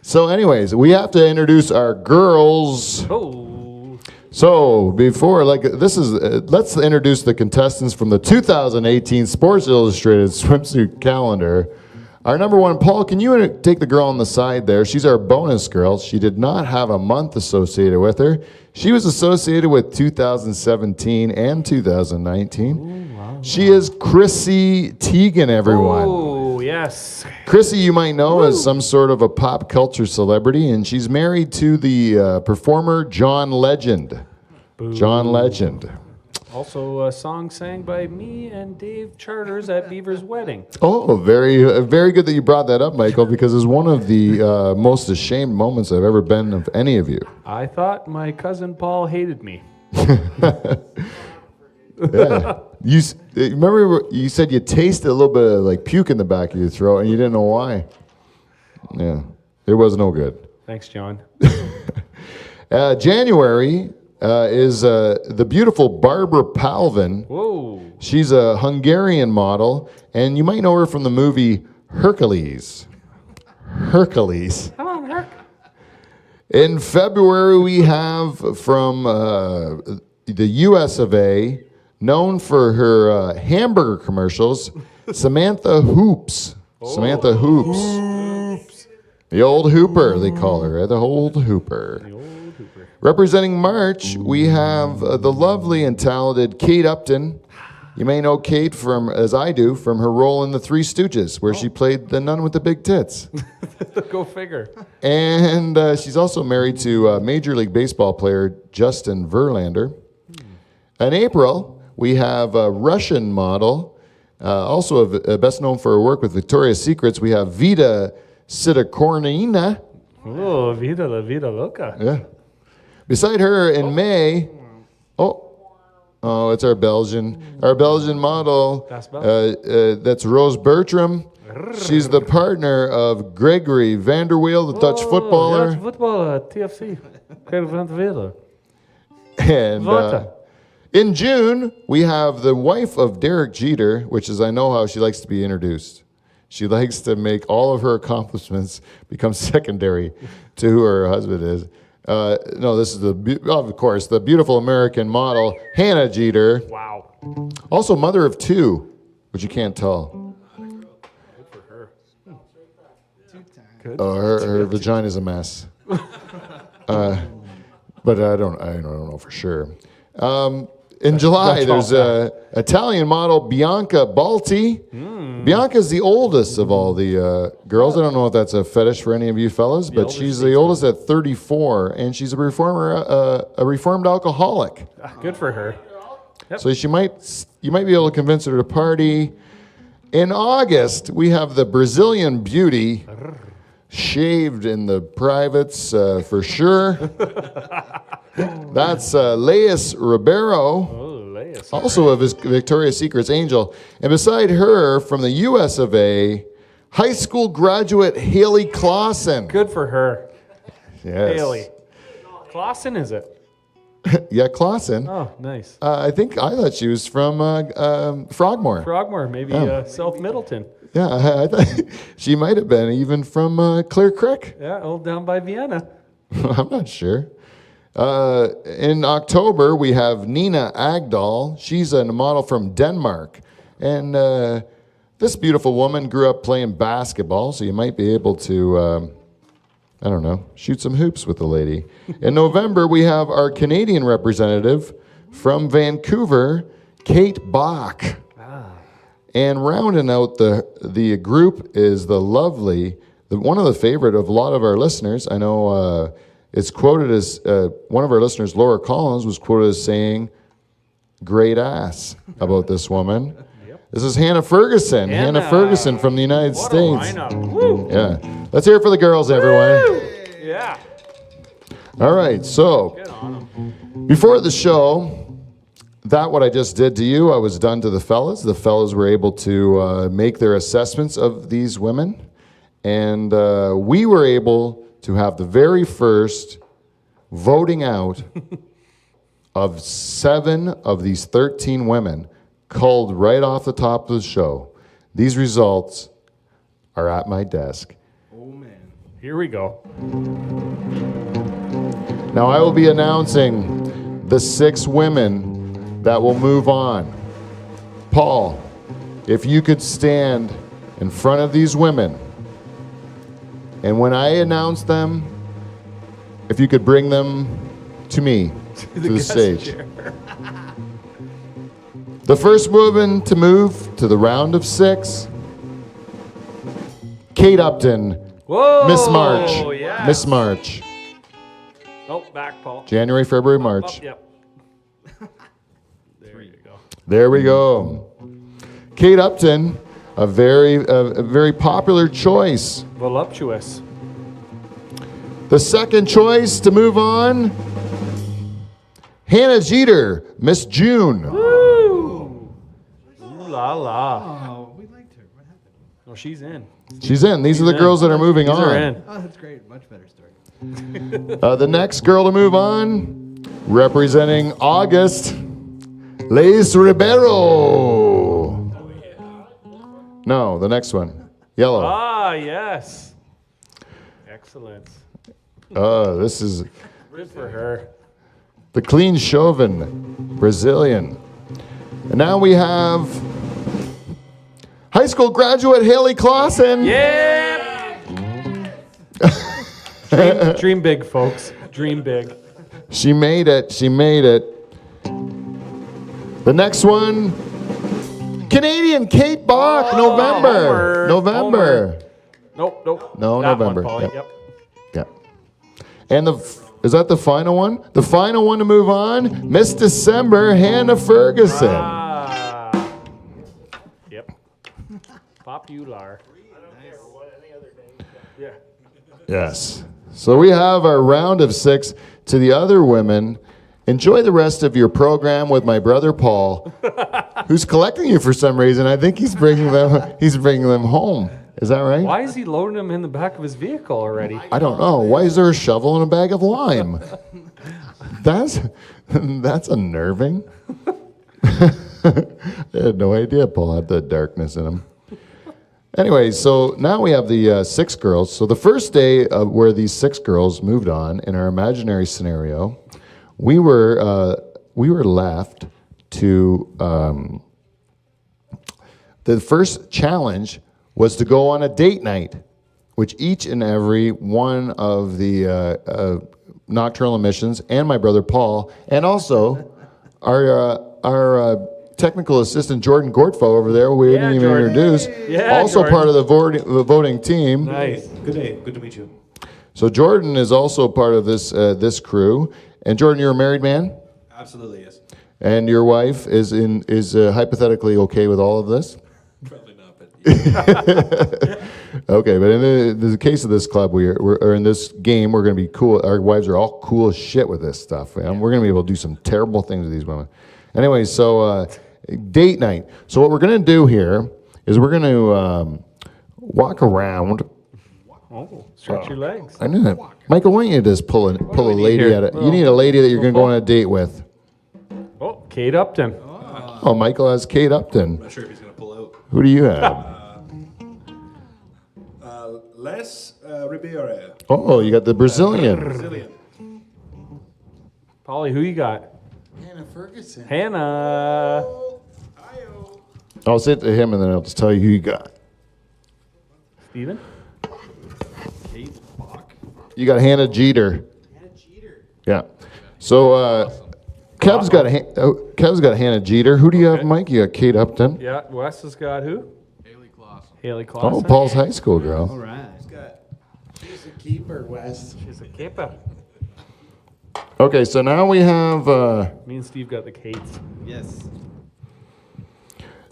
[SPEAKER 2] so anyways, we have to introduce our girls.
[SPEAKER 4] Oh.
[SPEAKER 2] So before, let's introduce the contestants from the 2018 Sports Illustrated Swimsuit calendar. Our number 1, Paul, can you take the girl on the side there? She's our bonus girl. She did not have a month associated with her. She was associated with 2017 and 2019. Ooh, wow. She is Chrissy Teigen, everyone.
[SPEAKER 4] Oh, yes.
[SPEAKER 2] Chrissy, you might know, as some sort of a pop culture celebrity, and she's married to the performer John Legend.
[SPEAKER 4] Boo.
[SPEAKER 2] John Legend.
[SPEAKER 4] Also a song sang by me and Dave Charters at Beaver's wedding.
[SPEAKER 2] Oh, very good that you brought that up, Michael, because it's one of the most ashamed moments I've ever been of any of you.
[SPEAKER 4] I thought my cousin Paul hated me.
[SPEAKER 2] Yeah. You remember you said you tasted a little bit of like puke in the back of your throat and you didn't know why. Yeah, it was no good.
[SPEAKER 4] Thanks, John.
[SPEAKER 2] January is the beautiful Barbara Palvin.
[SPEAKER 4] Whoa.
[SPEAKER 2] She's a Hungarian model, and you might know her from the movie Hercules. Hercules.
[SPEAKER 4] Come on, Herc.
[SPEAKER 2] In February, we have from the US of A, known for her hamburger commercials, Samantha Hoops.
[SPEAKER 4] Oh.
[SPEAKER 2] Samantha Hoops. The old Hooper, they call her, the old Hooper.
[SPEAKER 4] The old Hooper.
[SPEAKER 2] Representing March, we have the lovely and talented Kate Upton. You may know Kate from, as I do, from her role in The Three Stooges, where she played the nun with the big tits.
[SPEAKER 4] Go figure.
[SPEAKER 2] And she's also married to Major League Baseball player Justin Verlander. In April, we have a Russian model, also best known for her work with Victoria's Secrets. We have Vida Sidokornina.
[SPEAKER 4] Oh, Vida la Vida Loca.
[SPEAKER 2] Yeah. Beside her in May, it's our Belgian model. That's Rose Bertram. She's the partner of Gregory Vanderweel, the Dutch footballer.
[SPEAKER 4] Dutch footballer, TFC. Gregory Vanderweel.
[SPEAKER 2] And in June, we have the wife of Derek Jeter, which is, I know how she likes to be introduced. She likes to make all of her accomplishments become secondary to who her husband is. This is of course, the beautiful American model, Hannah Jeter.
[SPEAKER 4] Wow.
[SPEAKER 2] Also mother of 2, which you can't tell.
[SPEAKER 4] Good for her.
[SPEAKER 2] Good. Her vagina's a mess. But I don't know for sure. In July, there's Italian model Bianca Balti. Bianca's the oldest of all the girls. I don't know if that's a fetish for any of you fellas, but she's the oldest at 34, and she's a reformed alcoholic.
[SPEAKER 4] Good for her. Yep.
[SPEAKER 2] So you might be able to convince her to party. In August, we have the Brazilian beauty, shaved in the privates for sure. That's Leis Ribeiro, also of Victoria's Secret's angel. And beside her, from the US of A, high school graduate Haley Clausen.
[SPEAKER 4] Good for her.
[SPEAKER 2] Yes.
[SPEAKER 4] Haley. Clausen, is it?
[SPEAKER 2] Yeah, Clausen.
[SPEAKER 4] Oh, nice.
[SPEAKER 2] I thought she was from Frogmore.
[SPEAKER 4] Frogmore, maybe South Middleton.
[SPEAKER 2] Yeah, I thought she might have been even from Clear Creek.
[SPEAKER 4] Yeah, old down by Vienna.
[SPEAKER 2] I'm not sure. In October, we have Nina Agdal. She's a model from Denmark. And this beautiful woman grew up playing basketball, so you might be able to, I don't know, shoot some hoops with the lady. In November, we have our Canadian representative from Vancouver, Kate Bach. And rounding out the group is the lovely, one of the favorite of a lot of our listeners. I know it's quoted as, one of our listeners, Laura Collins, was quoted as saying, great ass about this woman. This is Hannah Ferguson. Hannah Ferguson from the United States.
[SPEAKER 4] Woo.
[SPEAKER 2] Yeah. Let's hear it for the girls, everyone.
[SPEAKER 4] Woo. Yeah.
[SPEAKER 2] All right, so
[SPEAKER 4] Get on 'em.
[SPEAKER 2] before the show, what I just did to you, I was done to the fellas. The fellas were able to make their assessments of these women. And we were able to have the very first voting out of 7 of these 13 women culled right off the top of the show. These results are at my desk.
[SPEAKER 5] Oh, man.
[SPEAKER 4] Here we go.
[SPEAKER 2] Now I will be announcing the 6 women that will move on. Paul, if you could stand in front of these women, and when I announce them, if you could bring them to me, to the stage. The first woman to move to the round of 6, Kate Upton,
[SPEAKER 4] Whoa.
[SPEAKER 2] Miss March.
[SPEAKER 4] Yes.
[SPEAKER 2] Miss March.
[SPEAKER 4] Oh, back, Paul.
[SPEAKER 2] January, February, March.
[SPEAKER 4] Up, yep. There you go.
[SPEAKER 2] There we go. Kate Upton, a very popular choice.
[SPEAKER 4] Voluptuous.
[SPEAKER 2] The second choice to move on, Hannah Jeter, Miss June.
[SPEAKER 4] Woo! Ooh la la.
[SPEAKER 5] Oh, we liked her. What happened?
[SPEAKER 4] Oh, she's in.
[SPEAKER 2] She's in. These are the
[SPEAKER 4] in.
[SPEAKER 2] girls that are moving
[SPEAKER 4] These
[SPEAKER 2] on.
[SPEAKER 4] are in.
[SPEAKER 5] Oh, that's great. Much better story.
[SPEAKER 2] The next girl to move on, representing August, Lace Ribeiro. No, the next one, yellow.
[SPEAKER 4] Ah, yes. Excellent.
[SPEAKER 2] This is
[SPEAKER 4] Good for her.
[SPEAKER 2] the clean shaven Brazilian. And now we have high school graduate Haley Clausen.
[SPEAKER 4] Yeah. Dream big, folks. Dream big.
[SPEAKER 2] She made it. She made it. The next one, Canadian Kate Bach, November.
[SPEAKER 4] Homer.
[SPEAKER 2] November.
[SPEAKER 4] Nope, nope.
[SPEAKER 2] No,
[SPEAKER 4] That
[SPEAKER 2] November.
[SPEAKER 4] One, Paulie.
[SPEAKER 2] Yep.
[SPEAKER 4] Yep.
[SPEAKER 2] Yeah. And is that the final one? The final one to move on, Miss December, Hannah Ferguson.
[SPEAKER 4] Ah. Yep. Popular. Yeah.
[SPEAKER 2] Yes. So we have our round of 6. To the other women, enjoy the rest of your program with my brother Paul, who's collecting you for some reason. I think he's bringing them home. Is that right?
[SPEAKER 4] Why is he loading them in the back of his vehicle already?
[SPEAKER 2] I don't know. Why is there a shovel and a bag of lime? That's unnerving. I had no idea Paul had the darkness in him. Anyway, so now we have the 6 girls. So the first day where these 6 girls moved on in our imaginary scenario, we were left to the first challenge was to go on a date night, which each and every one of the Nocturnal Emissions and my brother Paul, and also our technical assistant Jordan Gortfo over there, we didn't even
[SPEAKER 4] Jordan.
[SPEAKER 2] introduce,
[SPEAKER 4] Yeah,
[SPEAKER 2] also
[SPEAKER 4] Jordan.
[SPEAKER 2] part of the voting team.
[SPEAKER 4] Nice.
[SPEAKER 6] Good day. Good to meet you.
[SPEAKER 2] So Jordan is also part of this crew. And Jordan, you're a married man,
[SPEAKER 6] Absolutely, yes.
[SPEAKER 2] and your wife is hypothetically okay with all of this.
[SPEAKER 6] Probably not, but yeah.
[SPEAKER 2] Okay, but in the case of this club, or in this game, we're going to be cool. Our wives are all cool as shit with this stuff. Man. We're going to be able to do some terrible things with these women. Anyway, so date night. So what we're going to do here is we're going to walk around.
[SPEAKER 4] Oh, stretch your legs.
[SPEAKER 2] I know it. Michael, why don't you just pull a lady
[SPEAKER 4] here?
[SPEAKER 2] at it? You need a lady that you're going to go on a date with.
[SPEAKER 4] Oh, Kate Upton.
[SPEAKER 2] Oh, Michael has Kate Upton.
[SPEAKER 6] Not sure if he's going to pull out.
[SPEAKER 2] Who do you have?
[SPEAKER 6] Les Ribeiro,
[SPEAKER 2] Oh, you got the Brazilian.
[SPEAKER 6] Brazilian.
[SPEAKER 4] Polly, who you got?
[SPEAKER 1] Hannah Ferguson.
[SPEAKER 4] Hannah.
[SPEAKER 2] I'll say it to him, and then I'll just tell you who you got.
[SPEAKER 4] Steven?
[SPEAKER 5] Kate Bach.
[SPEAKER 2] You got Hannah Jeter.
[SPEAKER 5] Hannah Jeter.
[SPEAKER 2] Yeah. So Kev's got Hannah Jeter. Who do you have,
[SPEAKER 4] Okay.
[SPEAKER 2] Mike? You got Kate Upton.
[SPEAKER 4] Yeah, Wes has got who?
[SPEAKER 5] Haley Clausen.
[SPEAKER 4] Haley Clausen.
[SPEAKER 2] Oh, Paul's high school girl.
[SPEAKER 5] All right.
[SPEAKER 1] She's a keeper, Wes.
[SPEAKER 4] She's a keeper.
[SPEAKER 2] Okay, so now we have.
[SPEAKER 4] Me and Steve got the Kates.
[SPEAKER 5] Yes.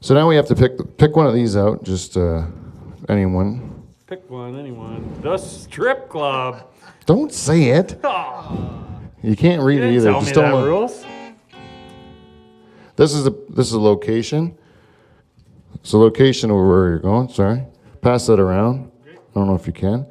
[SPEAKER 2] So now we have to pick one of these out. Just anyone.
[SPEAKER 4] Pick one, anyone. The strip club.
[SPEAKER 2] Don't say it.
[SPEAKER 4] Oh,
[SPEAKER 2] You can't read
[SPEAKER 4] you
[SPEAKER 2] it
[SPEAKER 4] didn't
[SPEAKER 2] either.
[SPEAKER 4] tell
[SPEAKER 2] Just
[SPEAKER 4] me
[SPEAKER 2] don't.
[SPEAKER 4] that rules.
[SPEAKER 2] This is a location. It's a location of where you're going. Sorry. Pass that around. I don't know if you can.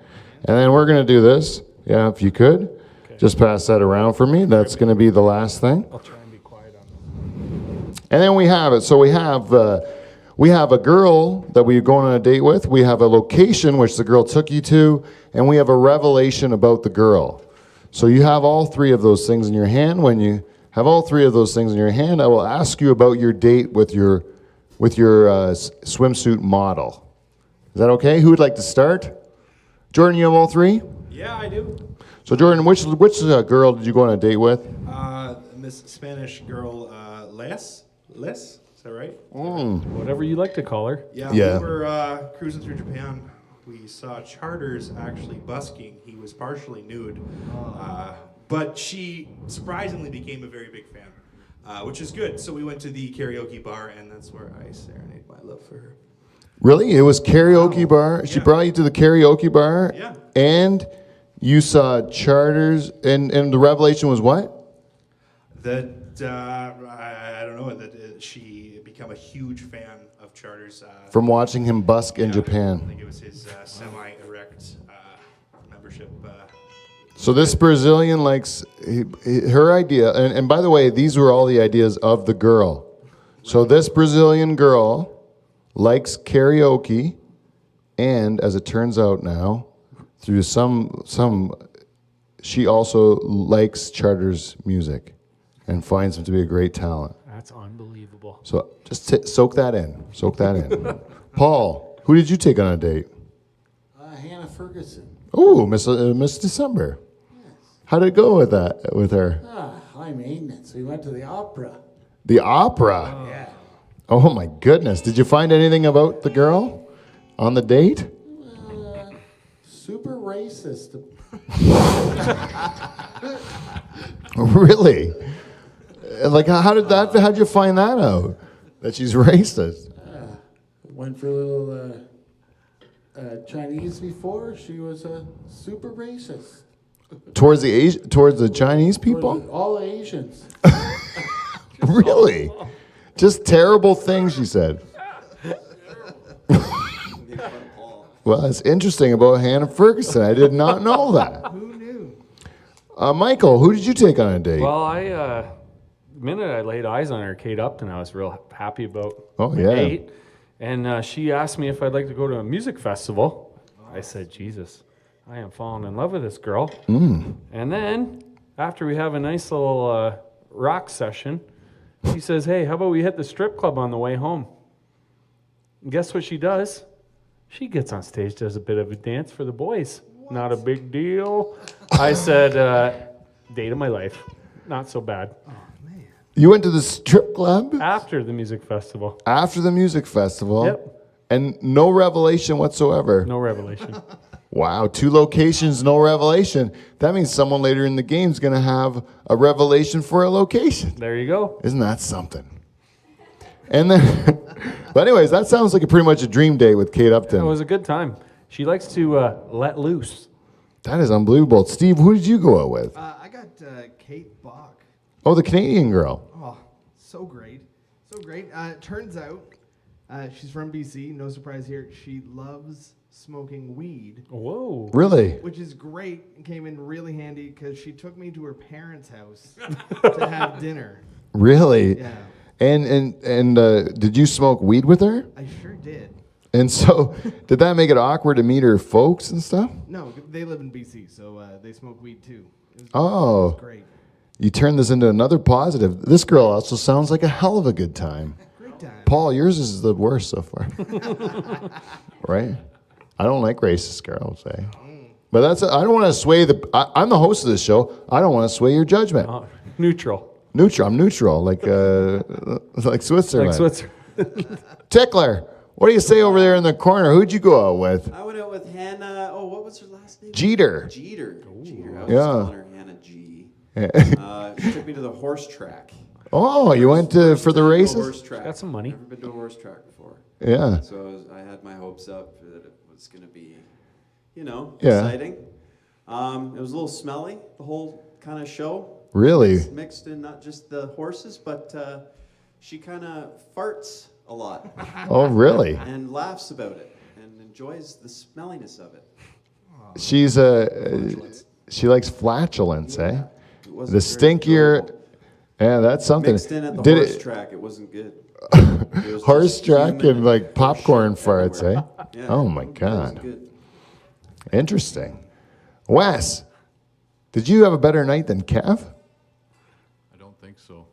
[SPEAKER 2] And then we're gonna do this. Yeah, if you could, just pass that around for me. That's gonna be the last thing.
[SPEAKER 4] I'll try and be quiet on this.
[SPEAKER 2] And then we have it. So we have a girl that we're going on a date with. We have a location which the girl took you to, and we have a revelation about the girl. So you have all three of those things in your hand. When you have all three of those things in your hand, I will ask you about your date with your swimsuit model. Is that okay? Who would like to start? Jordan, you have all three?
[SPEAKER 6] Yeah, I do.
[SPEAKER 2] So Jordan, which girl did you go on a date with?
[SPEAKER 6] Miss Spanish girl, Les. Is that right?
[SPEAKER 4] Whatever you like to call her.
[SPEAKER 6] Yeah.
[SPEAKER 2] Yeah.
[SPEAKER 6] We were cruising through Japan. We saw Charters actually busking. He was partially nude. But she surprisingly became a very big fan, which is good. So we went to the karaoke bar, and that's where I serenade my love for her.
[SPEAKER 2] Really? It was karaoke bar? She
[SPEAKER 6] Yeah.
[SPEAKER 2] brought you to the karaoke bar?
[SPEAKER 6] Yeah.
[SPEAKER 2] And you saw Charters, and the revelation was what?
[SPEAKER 6] That I don't know that she became a huge fan of Charters.
[SPEAKER 2] From watching him busk in
[SPEAKER 6] I
[SPEAKER 2] Japan.
[SPEAKER 6] think it was his semi-erect membership.
[SPEAKER 2] So this Brazilian likes her idea, and by the way, these were all the ideas of the girl. So this Brazilian girl likes karaoke, and as it turns out now, through some she also likes Charters' music and finds him to be a great talent.
[SPEAKER 4] That's unbelievable.
[SPEAKER 2] So just soak that in. Soak that in. Paul, who did you take on a date?
[SPEAKER 1] Hannah Ferguson.
[SPEAKER 2] Oh, Miss December. How did it go with that? With her?
[SPEAKER 1] High maintenance. We went to the opera.
[SPEAKER 2] The opera.
[SPEAKER 1] Yeah.
[SPEAKER 2] Oh my goodness! Did you find anything about the girl on the date?
[SPEAKER 1] Super racist.
[SPEAKER 2] Really? Like, how'd you find that out? That she's racist?
[SPEAKER 1] Went for a little Chinese before. She was a super racist.
[SPEAKER 2] Towards the Chinese people?
[SPEAKER 1] All Asians.
[SPEAKER 2] Really? Just terrible things, she said. Well, it's interesting about Hannah Ferguson. I did not know that.
[SPEAKER 5] Who knew?
[SPEAKER 2] Michael, who did you take on a date?
[SPEAKER 4] Well, the minute I laid eyes on her, Kate Upton, I was real happy about
[SPEAKER 2] Oh,
[SPEAKER 4] my
[SPEAKER 2] yeah.
[SPEAKER 4] date. And she asked me if I'd like to go to a music festival. I said, Jesus, I am falling in love with this girl. And then, after we have a nice little rock session, she says, hey, how about we hit the strip club on the way home? And guess what she does? She gets on stage, does a bit of a dance for the boys. Not a big deal. I said, date of my life. Not so bad.
[SPEAKER 2] You went to the strip club
[SPEAKER 4] After the music festival.
[SPEAKER 2] after the music festival?
[SPEAKER 4] Yep.
[SPEAKER 2] And no revelation whatsoever.
[SPEAKER 4] No revelation.
[SPEAKER 2] Wow, 2 locations, no revelation. That means someone later in the game is going to have a revelation for a location.
[SPEAKER 4] There you go.
[SPEAKER 2] Isn't that something? And then, but anyways, that sounds like pretty much a dream date with Kate Upton.
[SPEAKER 4] It was a good time. She likes to let loose.
[SPEAKER 2] That is unbelievable. Steve, who did you go out with?
[SPEAKER 5] I got Kate Bach.
[SPEAKER 2] Oh, the Canadian girl.
[SPEAKER 5] Oh, so great. So great. Turns out she's from BC. No surprise here. She loves smoking weed,
[SPEAKER 4] Whoa.
[SPEAKER 2] Really?
[SPEAKER 5] which is great. It came in really handy because she took me to her parents' house to have dinner.
[SPEAKER 2] Really?
[SPEAKER 5] Yeah,
[SPEAKER 2] And did you smoke weed with her?
[SPEAKER 5] I sure did.
[SPEAKER 2] And so, did that make it awkward to meet her folks and stuff?
[SPEAKER 5] No, they live in BC, so they smoke weed too. It was
[SPEAKER 2] Oh,
[SPEAKER 5] great.
[SPEAKER 2] you turned this into another positive. This girl also sounds like a hell of a good time.
[SPEAKER 5] Great time.
[SPEAKER 2] Paul, yours is the worst so far. Right? I don't like racist girls, eh? But I don't want to sway I'm the host of this show. I don't want to sway your judgment.
[SPEAKER 4] Neutral.
[SPEAKER 2] Neutral. I'm neutral, like Switzerland.
[SPEAKER 4] Like Switzerland.
[SPEAKER 2] Tickler, what do you say over there in the corner? Who'd you go out with?
[SPEAKER 7] I went out with Hannah. Oh, what was her last name?
[SPEAKER 2] Jeter.
[SPEAKER 7] Jeter. Jeter. I was
[SPEAKER 2] Yeah.
[SPEAKER 7] calling her Hannah G. She took me to the horse track.
[SPEAKER 2] Oh, you went for the races?
[SPEAKER 7] Horse track.
[SPEAKER 4] Got some money.
[SPEAKER 7] Never been to a horse track before.
[SPEAKER 2] Yeah.
[SPEAKER 7] So I had my hopes up that it was going to be,
[SPEAKER 2] Yeah.
[SPEAKER 7] exciting. It was a little smelly, the whole kind of show.
[SPEAKER 2] Really?
[SPEAKER 7] Mixed in not just the horses, but she kind of farts a lot
[SPEAKER 2] Oh, really?
[SPEAKER 7] and laughs about it and enjoys the smelliness of it.
[SPEAKER 2] She's she likes flatulence, eh?
[SPEAKER 7] It
[SPEAKER 2] The
[SPEAKER 7] wasn't very
[SPEAKER 2] stinkier.
[SPEAKER 7] enjoyable.
[SPEAKER 2] Yeah, that's something.
[SPEAKER 7] Mixed in at the
[SPEAKER 2] Did
[SPEAKER 7] horse
[SPEAKER 2] it
[SPEAKER 7] track, it wasn't good. It was
[SPEAKER 2] horse
[SPEAKER 7] just
[SPEAKER 2] track
[SPEAKER 7] human
[SPEAKER 2] and like popcorn
[SPEAKER 7] shit
[SPEAKER 2] farts, eh?
[SPEAKER 7] everywhere. Yeah,
[SPEAKER 2] Oh my
[SPEAKER 7] it wasn't
[SPEAKER 2] God.
[SPEAKER 7] good.
[SPEAKER 2] Interesting. Wes, did you have a better night than Kev?
[SPEAKER 8] I don't think so.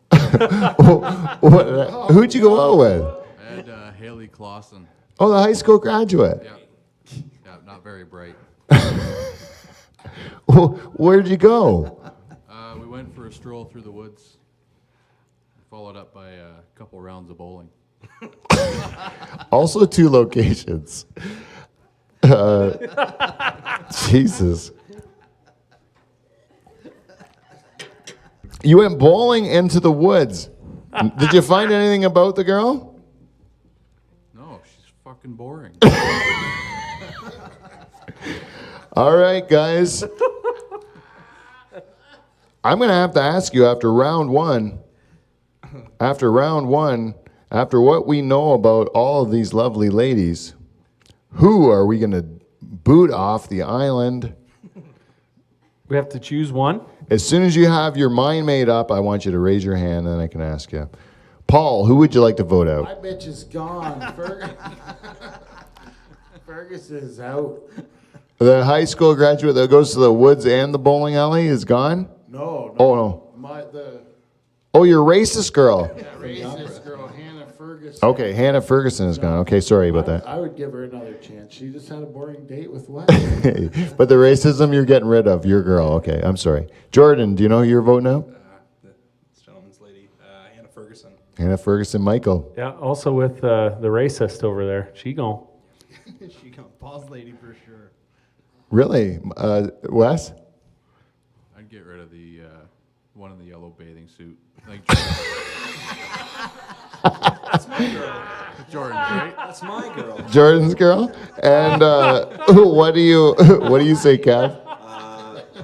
[SPEAKER 2] Who'd you go out with?
[SPEAKER 8] I had Haley Clausen.
[SPEAKER 2] Oh, the high school graduate.
[SPEAKER 8] Yeah. Yeah, not very bright.
[SPEAKER 2] Where'd you go?
[SPEAKER 8] We went for a stroll through the woods, followed up by a couple rounds of bowling.
[SPEAKER 2] Also 2 locations. Jesus. You went bowling into the woods. Did you find anything about the girl?
[SPEAKER 8] No, she's fucking boring.
[SPEAKER 2] All right, guys. I'm going to have to ask you after round one, after what we know about all of these lovely ladies, who are we going to boot off the island?
[SPEAKER 4] We have to choose one.
[SPEAKER 2] As soon as you have your mind made up, I want you to raise your hand, and then I can ask you. Paul, who would you like to vote
[SPEAKER 1] My
[SPEAKER 2] out?
[SPEAKER 1] bitch is gone. Fergus is out.
[SPEAKER 2] The high school graduate that goes to the woods and the bowling alley is gone?
[SPEAKER 1] No.
[SPEAKER 2] Oh, no.
[SPEAKER 1] The
[SPEAKER 2] Oh, you're a racist girl.
[SPEAKER 1] racist girl, Hannah Ferguson.
[SPEAKER 2] Okay, Hannah Ferguson is gone. Okay, sorry about that.
[SPEAKER 1] I would give her another chance. She just had a boring date with Wes.
[SPEAKER 2] But the racism you're getting rid of, your girl. Okay, I'm sorry. Jordan, do you know who you're voting out?
[SPEAKER 6] This gentleman's lady, Hannah Ferguson.
[SPEAKER 2] Hannah Ferguson, Michael.
[SPEAKER 4] Yeah, also with the racist over there. She gone.
[SPEAKER 5] She come Paul's lady for sure.
[SPEAKER 2] Really? Wes?
[SPEAKER 8] I'd get rid of the one in the yellow bathing suit. Like Jordan, right?
[SPEAKER 7] That's my girl.
[SPEAKER 2] Jordan's girl? And what do you say, Kev?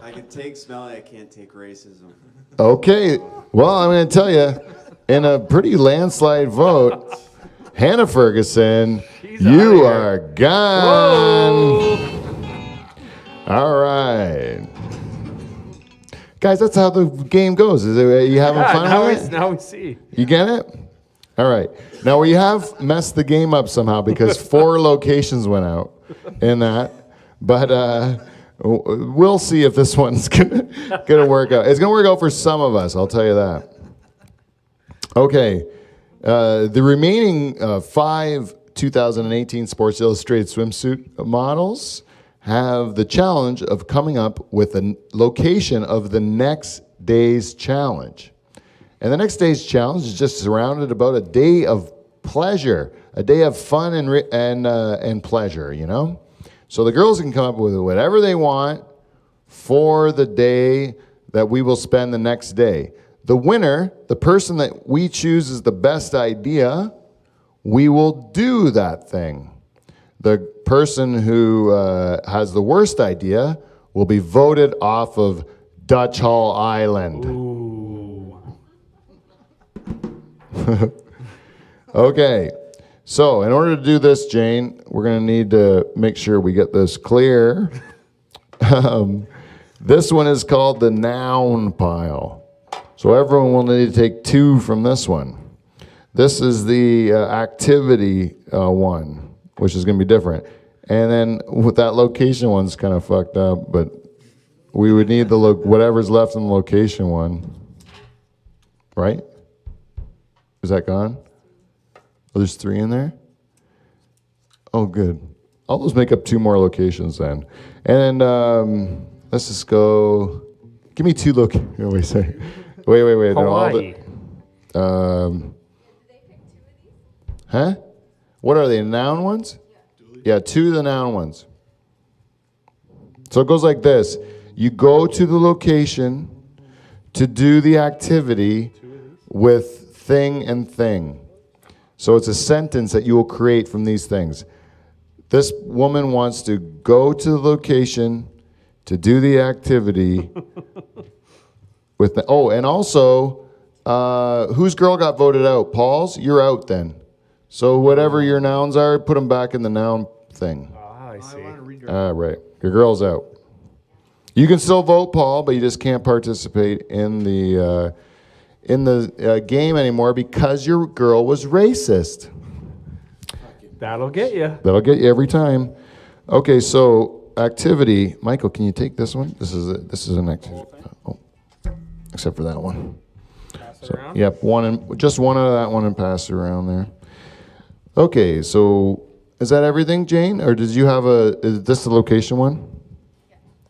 [SPEAKER 7] I can take smelly, I can't take racism.
[SPEAKER 2] Okay. Well, I'm going to tell you, in a pretty landslide vote, Hannah Ferguson, you are gone. All right. Guys, that's how the game goes. Is it, you having fun with it?
[SPEAKER 4] Now we see.
[SPEAKER 2] You get it? All right. Now, we have messed the game up somehow because 4 locations went out in that. But we'll see if this one's going to work out. It's going to work out for some of us, I'll tell you that. Okay. The remaining 5 2018 Sports Illustrated Swimsuit models have the challenge of coming up with a location of the next day's challenge. And the next day's challenge is just surrounded about a day of pleasure, a day of fun and pleasure, you know? So the girls can come up with whatever they want for the day that we will spend the next day. The winner, the person that we choose as the best idea, we will do that thing. The person who has the worst idea will be voted off of Dutch Hall Island.
[SPEAKER 4] Ooh.
[SPEAKER 2] Okay, so in order to do this, Jane, we're going to need to make sure we get this clear. This one is called the noun pile. So everyone will need to take 2 from this one. This is the activity one, which is going to be different. And then with that location one's kind of fucked up, but we would need the whatever's left in the location one. Right? Is that gone? Oh, there's 3 in there? Oh, good. I'll just make up 2 more locations then. And let's just go. Give me 2 locations. Wait. They're all
[SPEAKER 4] Hawaii.
[SPEAKER 2] Huh? What are they, noun ones? Yeah, 2 of the noun ones. So it goes like this. You go to the location to do the activity with thing and thing. So it's a sentence that you will create from these things. This woman wants to go to the location to do the activity with the, and also, whose girl got voted out? Paul's? You're out then. So whatever your nouns are, put them back in the noun thing.
[SPEAKER 4] Ah, I see.
[SPEAKER 2] Right. Your girl's out. You can still vote, Paul, but you just can't participate in the game anymore because your girl was racist.
[SPEAKER 4] That'll get you.
[SPEAKER 2] That'll get you every time. Okay, so activity. Michael, can you take this one? This is an activity. Oh, except for that one.
[SPEAKER 4] Pass it
[SPEAKER 2] So,
[SPEAKER 4] around.
[SPEAKER 2] yep, just one out of that one and pass it around there. Okay, so is that everything, Jane? Or did you have is this the location one?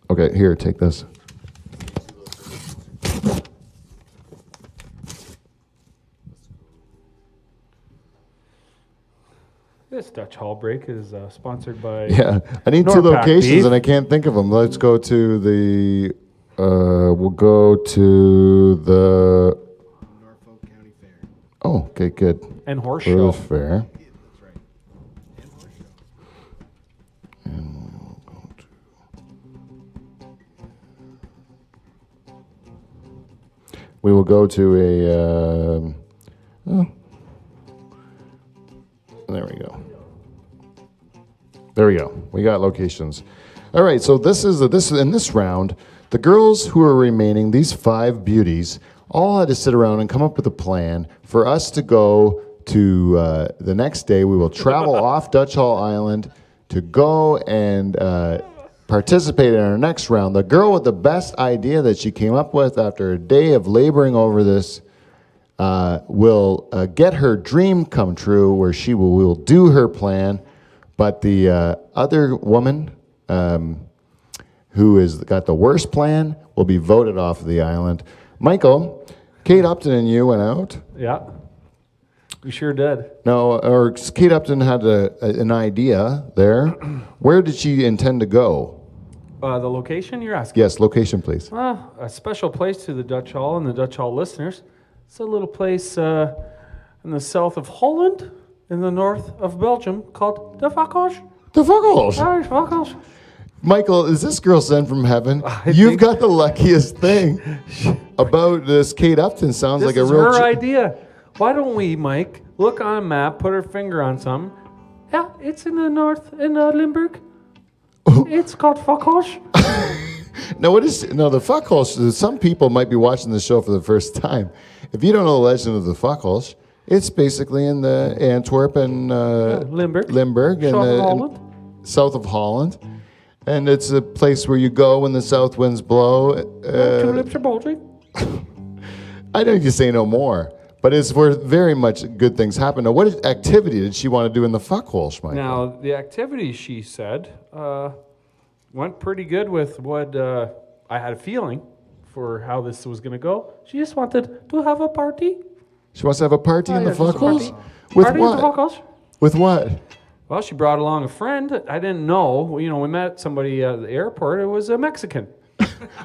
[SPEAKER 2] Okay, here, take this.
[SPEAKER 4] This Dutch Hall break is sponsored by.
[SPEAKER 2] Yeah, I need 2
[SPEAKER 4] Norpac
[SPEAKER 2] locations
[SPEAKER 4] beef.
[SPEAKER 2] and I can't think of them. Let's go to the, we'll go to the,
[SPEAKER 5] Norfolk County Fair.
[SPEAKER 2] oh, okay, good.
[SPEAKER 4] And horse
[SPEAKER 2] For
[SPEAKER 4] show.
[SPEAKER 2] the fair.
[SPEAKER 5] That's right. And horse show.
[SPEAKER 2] We will go to a, there we go. There we go. We got locations. All right, so this is in this round, the girls who are remaining, these 5 beauties, all had to sit around and come up with a plan for us to go to the next day. We will travel off Dutch Hall Island to go and participate in our next round. The girl with the best idea that she came up with after a day of laboring over this will get her dream come true, where she will do her plan. But the other woman who has got the worst plan will be voted off of the island. Michael, Kate Upton and you went out.
[SPEAKER 4] Yeah. We sure did.
[SPEAKER 2] No, or Kate Upton had an idea there. Where did she intend to go?
[SPEAKER 4] The location you're asking?
[SPEAKER 2] Yes, location, please.
[SPEAKER 4] A special place to the Dutch Hall and the Dutch Hall listeners. It's a little place in the south of Holland, in the north of Belgium, called De Vakkels.
[SPEAKER 2] The Vuggles.
[SPEAKER 4] Irish Vakkels.
[SPEAKER 2] Michael, is this girl sent from heaven?
[SPEAKER 4] I
[SPEAKER 2] You've
[SPEAKER 4] think-
[SPEAKER 2] got the luckiest thing about this Kate Upton. Sounds
[SPEAKER 4] This
[SPEAKER 2] like a
[SPEAKER 4] is
[SPEAKER 2] real.
[SPEAKER 4] her idea. Why don't we, Mike, look on a map, put her finger on something? Yeah, it's in the north, in Limburg. It's called Vakkels.
[SPEAKER 2] No, what is the Fuckholes? Some people might be watching the show for the first time. If you don't know the legend of the Fuckholes, it's basically in the Antwerp and
[SPEAKER 4] Limburg.
[SPEAKER 2] Limburg and
[SPEAKER 4] South of Holland.
[SPEAKER 2] south of Holland, and it's a place where you go when the south winds blow.
[SPEAKER 4] Tulips are bulging.
[SPEAKER 2] I don't need to say no more, but it's where very much good things happen. Now, what activity did she want to do in the Fuckholes, Michael?
[SPEAKER 4] Now, the activity, she said, went pretty good with what I had a feeling for how this was going to go. She just wanted to have a party.
[SPEAKER 2] She wants to have a party in the
[SPEAKER 4] yeah, just a
[SPEAKER 2] Fuckholes?
[SPEAKER 4] party.
[SPEAKER 2] With
[SPEAKER 4] Party at the
[SPEAKER 2] what?
[SPEAKER 4] Vakkels.
[SPEAKER 2] With what?
[SPEAKER 4] Well, she brought along a friend. I didn't know. You know, we met somebody at the airport. It was a Mexican.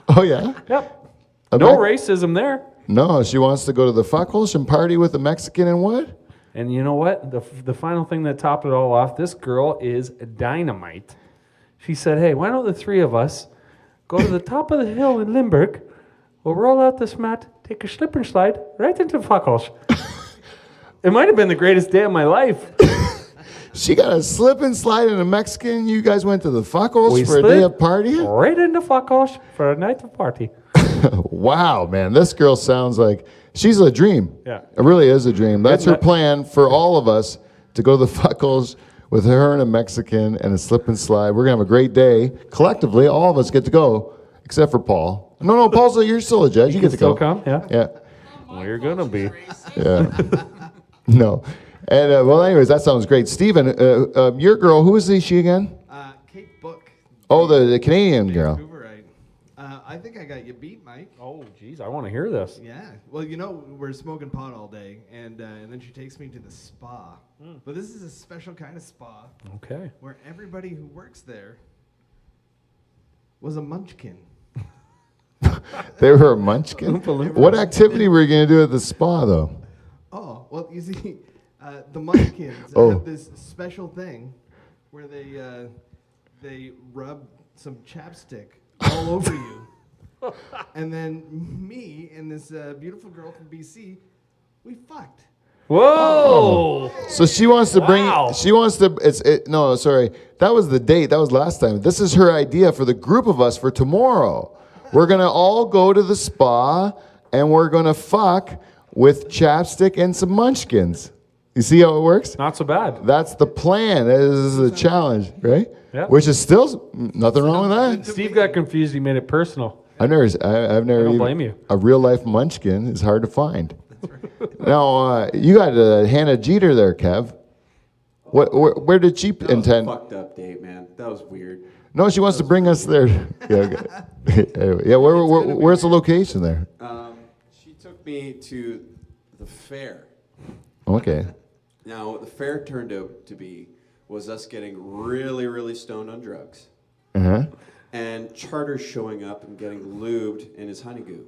[SPEAKER 2] Oh, yeah?
[SPEAKER 4] Yep.
[SPEAKER 2] A
[SPEAKER 4] No
[SPEAKER 2] Mex-
[SPEAKER 4] racism there.
[SPEAKER 2] No, she wants to go to the Fuckholes and party with a Mexican and what?
[SPEAKER 4] And you know what? The final thing that topped it all off, this girl is dynamite. She said, hey, why don't the 3 of us go to the top of the hill in Limburg, we'll roll out this mat, take a slip and slide right into Vakkels. It might have been the greatest day of my life.
[SPEAKER 2] She got a slip and slide in a Mexican. You guys went to the Fuckholes
[SPEAKER 4] We
[SPEAKER 2] for a
[SPEAKER 4] slid
[SPEAKER 2] day of partying?
[SPEAKER 4] right into Vakkels for a night of party.
[SPEAKER 2] Wow, man. This girl sounds like she's a dream.
[SPEAKER 4] Yeah.
[SPEAKER 2] It really is a dream. That's her
[SPEAKER 4] Isn't it?
[SPEAKER 2] plan for all of us to go to the Fuckholes with her and a Mexican and a slip and slide. We're going to have a great day. Collectively, all of us get to go, except for Paul. No, Paul's you're still a judge. You get to
[SPEAKER 4] Still
[SPEAKER 2] go.
[SPEAKER 4] come? Yeah.
[SPEAKER 2] Yeah.
[SPEAKER 4] We're going to be.
[SPEAKER 2] Yeah. No. And well, anyways, that sounds great. Steven, your girl, who is she again?
[SPEAKER 5] Kate Book.
[SPEAKER 2] Oh, the Canadian girl.
[SPEAKER 5] Vancouverite. I think I got you beat, Mike.
[SPEAKER 4] Oh, geez, I want to hear this.
[SPEAKER 5] Yeah. Well, we're smoking pot all day, and then she takes me to the spa. But this is a special kind of spa
[SPEAKER 4] Okay.
[SPEAKER 5] where everybody who works there was a munchkin.
[SPEAKER 2] They were a munchkin. What activity were you going to do at the spa, though?
[SPEAKER 5] Oh, well, you see, the munchkins
[SPEAKER 2] Oh.
[SPEAKER 5] have this special thing where they rub some chapstick all over you. And then me and this beautiful girl from BC, we fucked.
[SPEAKER 4] Whoa!
[SPEAKER 2] So she wants to bring.
[SPEAKER 4] Wow.
[SPEAKER 2] She wants to. No, sorry. That was the date. That was last time. This is her idea for the group of us for tomorrow. We're gonna all go to the spa and we're gonna fuck with chapstick and some munchkins. You see how it works?
[SPEAKER 4] Not so bad.
[SPEAKER 2] That's the plan. This is a challenge, right?
[SPEAKER 4] Yeah.
[SPEAKER 2] Which is still nothing wrong with that.
[SPEAKER 4] Steve got confused. He made it personal.
[SPEAKER 2] I've never
[SPEAKER 4] don't
[SPEAKER 2] even,
[SPEAKER 4] blame you.
[SPEAKER 2] A real life munchkin is hard to find. Now you got Hannah Jeter there, Kev. Where did she
[SPEAKER 7] That was a
[SPEAKER 2] intend?
[SPEAKER 7] fucked up date, man. That was weird.
[SPEAKER 2] No, she wants to bring us there. Yeah, okay. Anyway, yeah. Where's the location there?
[SPEAKER 7] She took me to the fair.
[SPEAKER 2] Okay.
[SPEAKER 7] Now, what the fair turned out to be was us getting really, really stoned on drugs.
[SPEAKER 2] Uh-huh.
[SPEAKER 7] And Charter showing up and getting lubed in his honeygoo.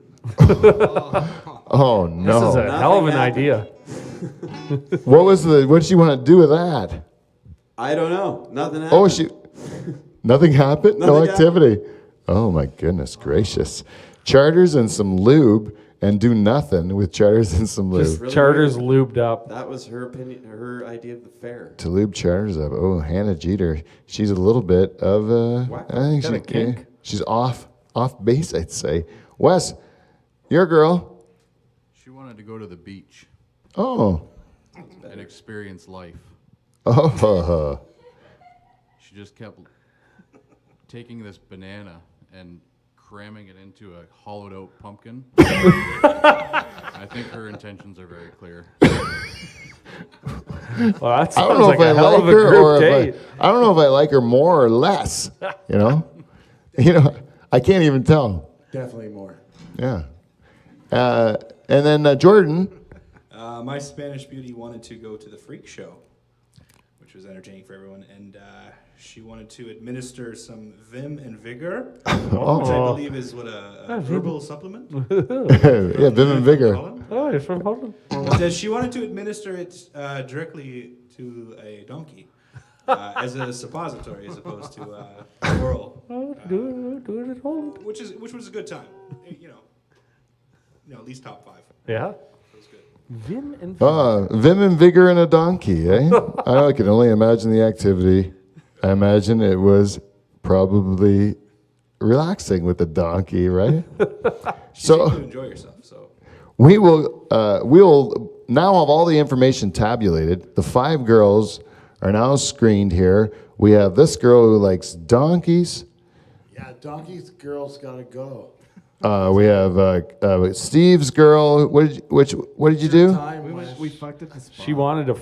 [SPEAKER 2] Oh
[SPEAKER 4] This is
[SPEAKER 2] no.
[SPEAKER 4] a hell of an
[SPEAKER 7] happened.
[SPEAKER 4] idea.
[SPEAKER 2] What did she want to do with that?
[SPEAKER 7] I don't know. Nothing happened.
[SPEAKER 2] Oh, nothing happened? No
[SPEAKER 7] Nothing
[SPEAKER 2] activity. Oh my goodness gracious. Charters and some lube and do nothing with charters and some lube.
[SPEAKER 7] Just really
[SPEAKER 4] Charter's
[SPEAKER 7] weird.
[SPEAKER 4] lubed up.
[SPEAKER 7] That was her opinion, her idea of the fair.
[SPEAKER 2] To lube charters up. Oh, Hannah Jeter. She's a little bit of
[SPEAKER 7] Wacko.
[SPEAKER 2] I think
[SPEAKER 4] Kinda kink.
[SPEAKER 2] she's off base, I'd say. Wes, your girl.
[SPEAKER 8] She wanted to go to the beach
[SPEAKER 2] Oh.
[SPEAKER 8] and experience life.
[SPEAKER 2] Oh.
[SPEAKER 8] She just kept taking this banana and cramming it into a hollowed out pumpkin. I think her intentions are very clear.
[SPEAKER 4] Well, that
[SPEAKER 2] I don't
[SPEAKER 4] sounds
[SPEAKER 2] know
[SPEAKER 4] like
[SPEAKER 2] if I
[SPEAKER 4] a hell
[SPEAKER 2] like
[SPEAKER 4] of a
[SPEAKER 2] her or
[SPEAKER 4] group date.
[SPEAKER 2] if I don't know if I like her more or less. You know, I can't even tell.
[SPEAKER 1] Definitely more.
[SPEAKER 2] Yeah, and then Jordan.
[SPEAKER 6] My Spanish beauty wanted to go to the freak show, which was entertaining for everyone, and she wanted to administer some Vim and Vigor, which I believe is what a herbal supplement.
[SPEAKER 2] Yeah, Vim and Vigor.
[SPEAKER 4] Oh, you're from Holland.
[SPEAKER 6] But, she wanted to administer it directly to a donkey as a suppository, as opposed to oral,
[SPEAKER 4] Do it at home.
[SPEAKER 6] which was a good time. At least top 5.
[SPEAKER 4] Yeah.
[SPEAKER 6] It was good.
[SPEAKER 4] Vim and
[SPEAKER 2] Vim and Vigor and a donkey, eh? I can only imagine the activity. I imagine it was probably relaxing with the donkey, right?
[SPEAKER 6] She seemed to
[SPEAKER 2] So
[SPEAKER 6] enjoy herself. So
[SPEAKER 2] we'll now have all the information tabulated. The 5 girls are now screened here. We have this girl who likes donkeys.
[SPEAKER 1] Yeah, donkeys, girls gotta go.
[SPEAKER 2] We have Steve's girl. What did you do?
[SPEAKER 1] Time when
[SPEAKER 5] We fucked at the spa.
[SPEAKER 4] She wanted to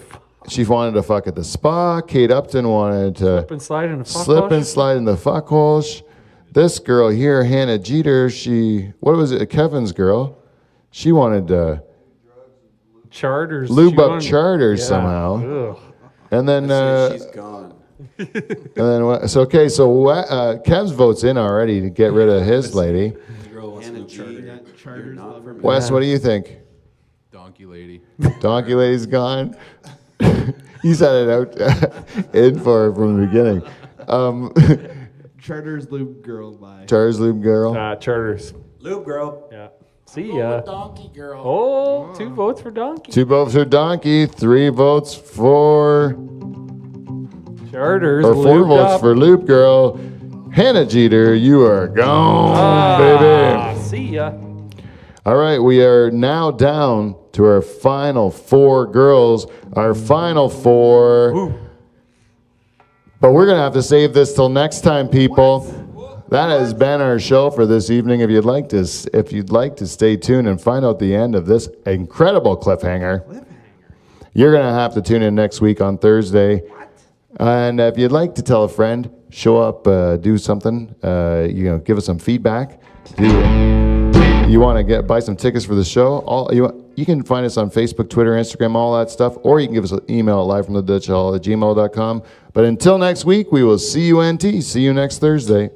[SPEAKER 2] She wanted to fuck at the spa. Kate Upton wanted to
[SPEAKER 4] slip and slide in a fuck
[SPEAKER 2] slip
[SPEAKER 4] wash.
[SPEAKER 2] and slide in the fuck holes. This girl here, Hannah Jeter, what was it? Kevin's girl. She wanted to
[SPEAKER 4] Charters.
[SPEAKER 2] lube
[SPEAKER 4] She
[SPEAKER 2] up
[SPEAKER 4] wanted-
[SPEAKER 2] charters
[SPEAKER 4] Yeah.
[SPEAKER 2] somehow.
[SPEAKER 4] Ugh.
[SPEAKER 2] And then,
[SPEAKER 7] So she's gone.
[SPEAKER 2] so Kev's vote's in already to get rid of his lady.
[SPEAKER 6] the girl wants to
[SPEAKER 7] Hannah
[SPEAKER 6] go
[SPEAKER 7] G,
[SPEAKER 6] charter.
[SPEAKER 5] Yeah,
[SPEAKER 7] you're
[SPEAKER 5] Charters
[SPEAKER 7] not
[SPEAKER 5] love
[SPEAKER 7] for
[SPEAKER 5] her.
[SPEAKER 7] me.
[SPEAKER 2] Wes, what do you think?
[SPEAKER 8] Donkey lady.
[SPEAKER 2] Donkey lady's gone. He's had it out in for her from the beginning.
[SPEAKER 5] Charters lube girl by.
[SPEAKER 2] Charles Lube girl.
[SPEAKER 4] Charters.
[SPEAKER 6] Lube girl.
[SPEAKER 4] Yeah. See
[SPEAKER 1] Go
[SPEAKER 4] ya.
[SPEAKER 1] with donkey girl.
[SPEAKER 4] Oh, 2 votes for Donkey.
[SPEAKER 2] 2 votes for Donkey. 3 votes for
[SPEAKER 4] Charters.
[SPEAKER 2] or 4
[SPEAKER 4] lubed
[SPEAKER 2] votes
[SPEAKER 4] up.
[SPEAKER 2] for Loop Girl. Hannah Jeter, you are gone, baby.
[SPEAKER 4] See ya.
[SPEAKER 2] All right, we are now down to our final 4 girls. Our final 4. But we're going to have to save this till next time, people. That has been our show for this evening. If you'd like to stay tuned and find out the end of this incredible cliffhanger, You're going to have to tune in next week on Thursday. And if you'd like to tell a friend, show up, do something, give us some feedback. You want to buy some tickets for the show? You can find us on Facebook, Twitter, Instagram, all that stuff, or you can give us an email at livefromthedutchhall@gmail.com. But until next week, we will see you, NT. See you next Thursday.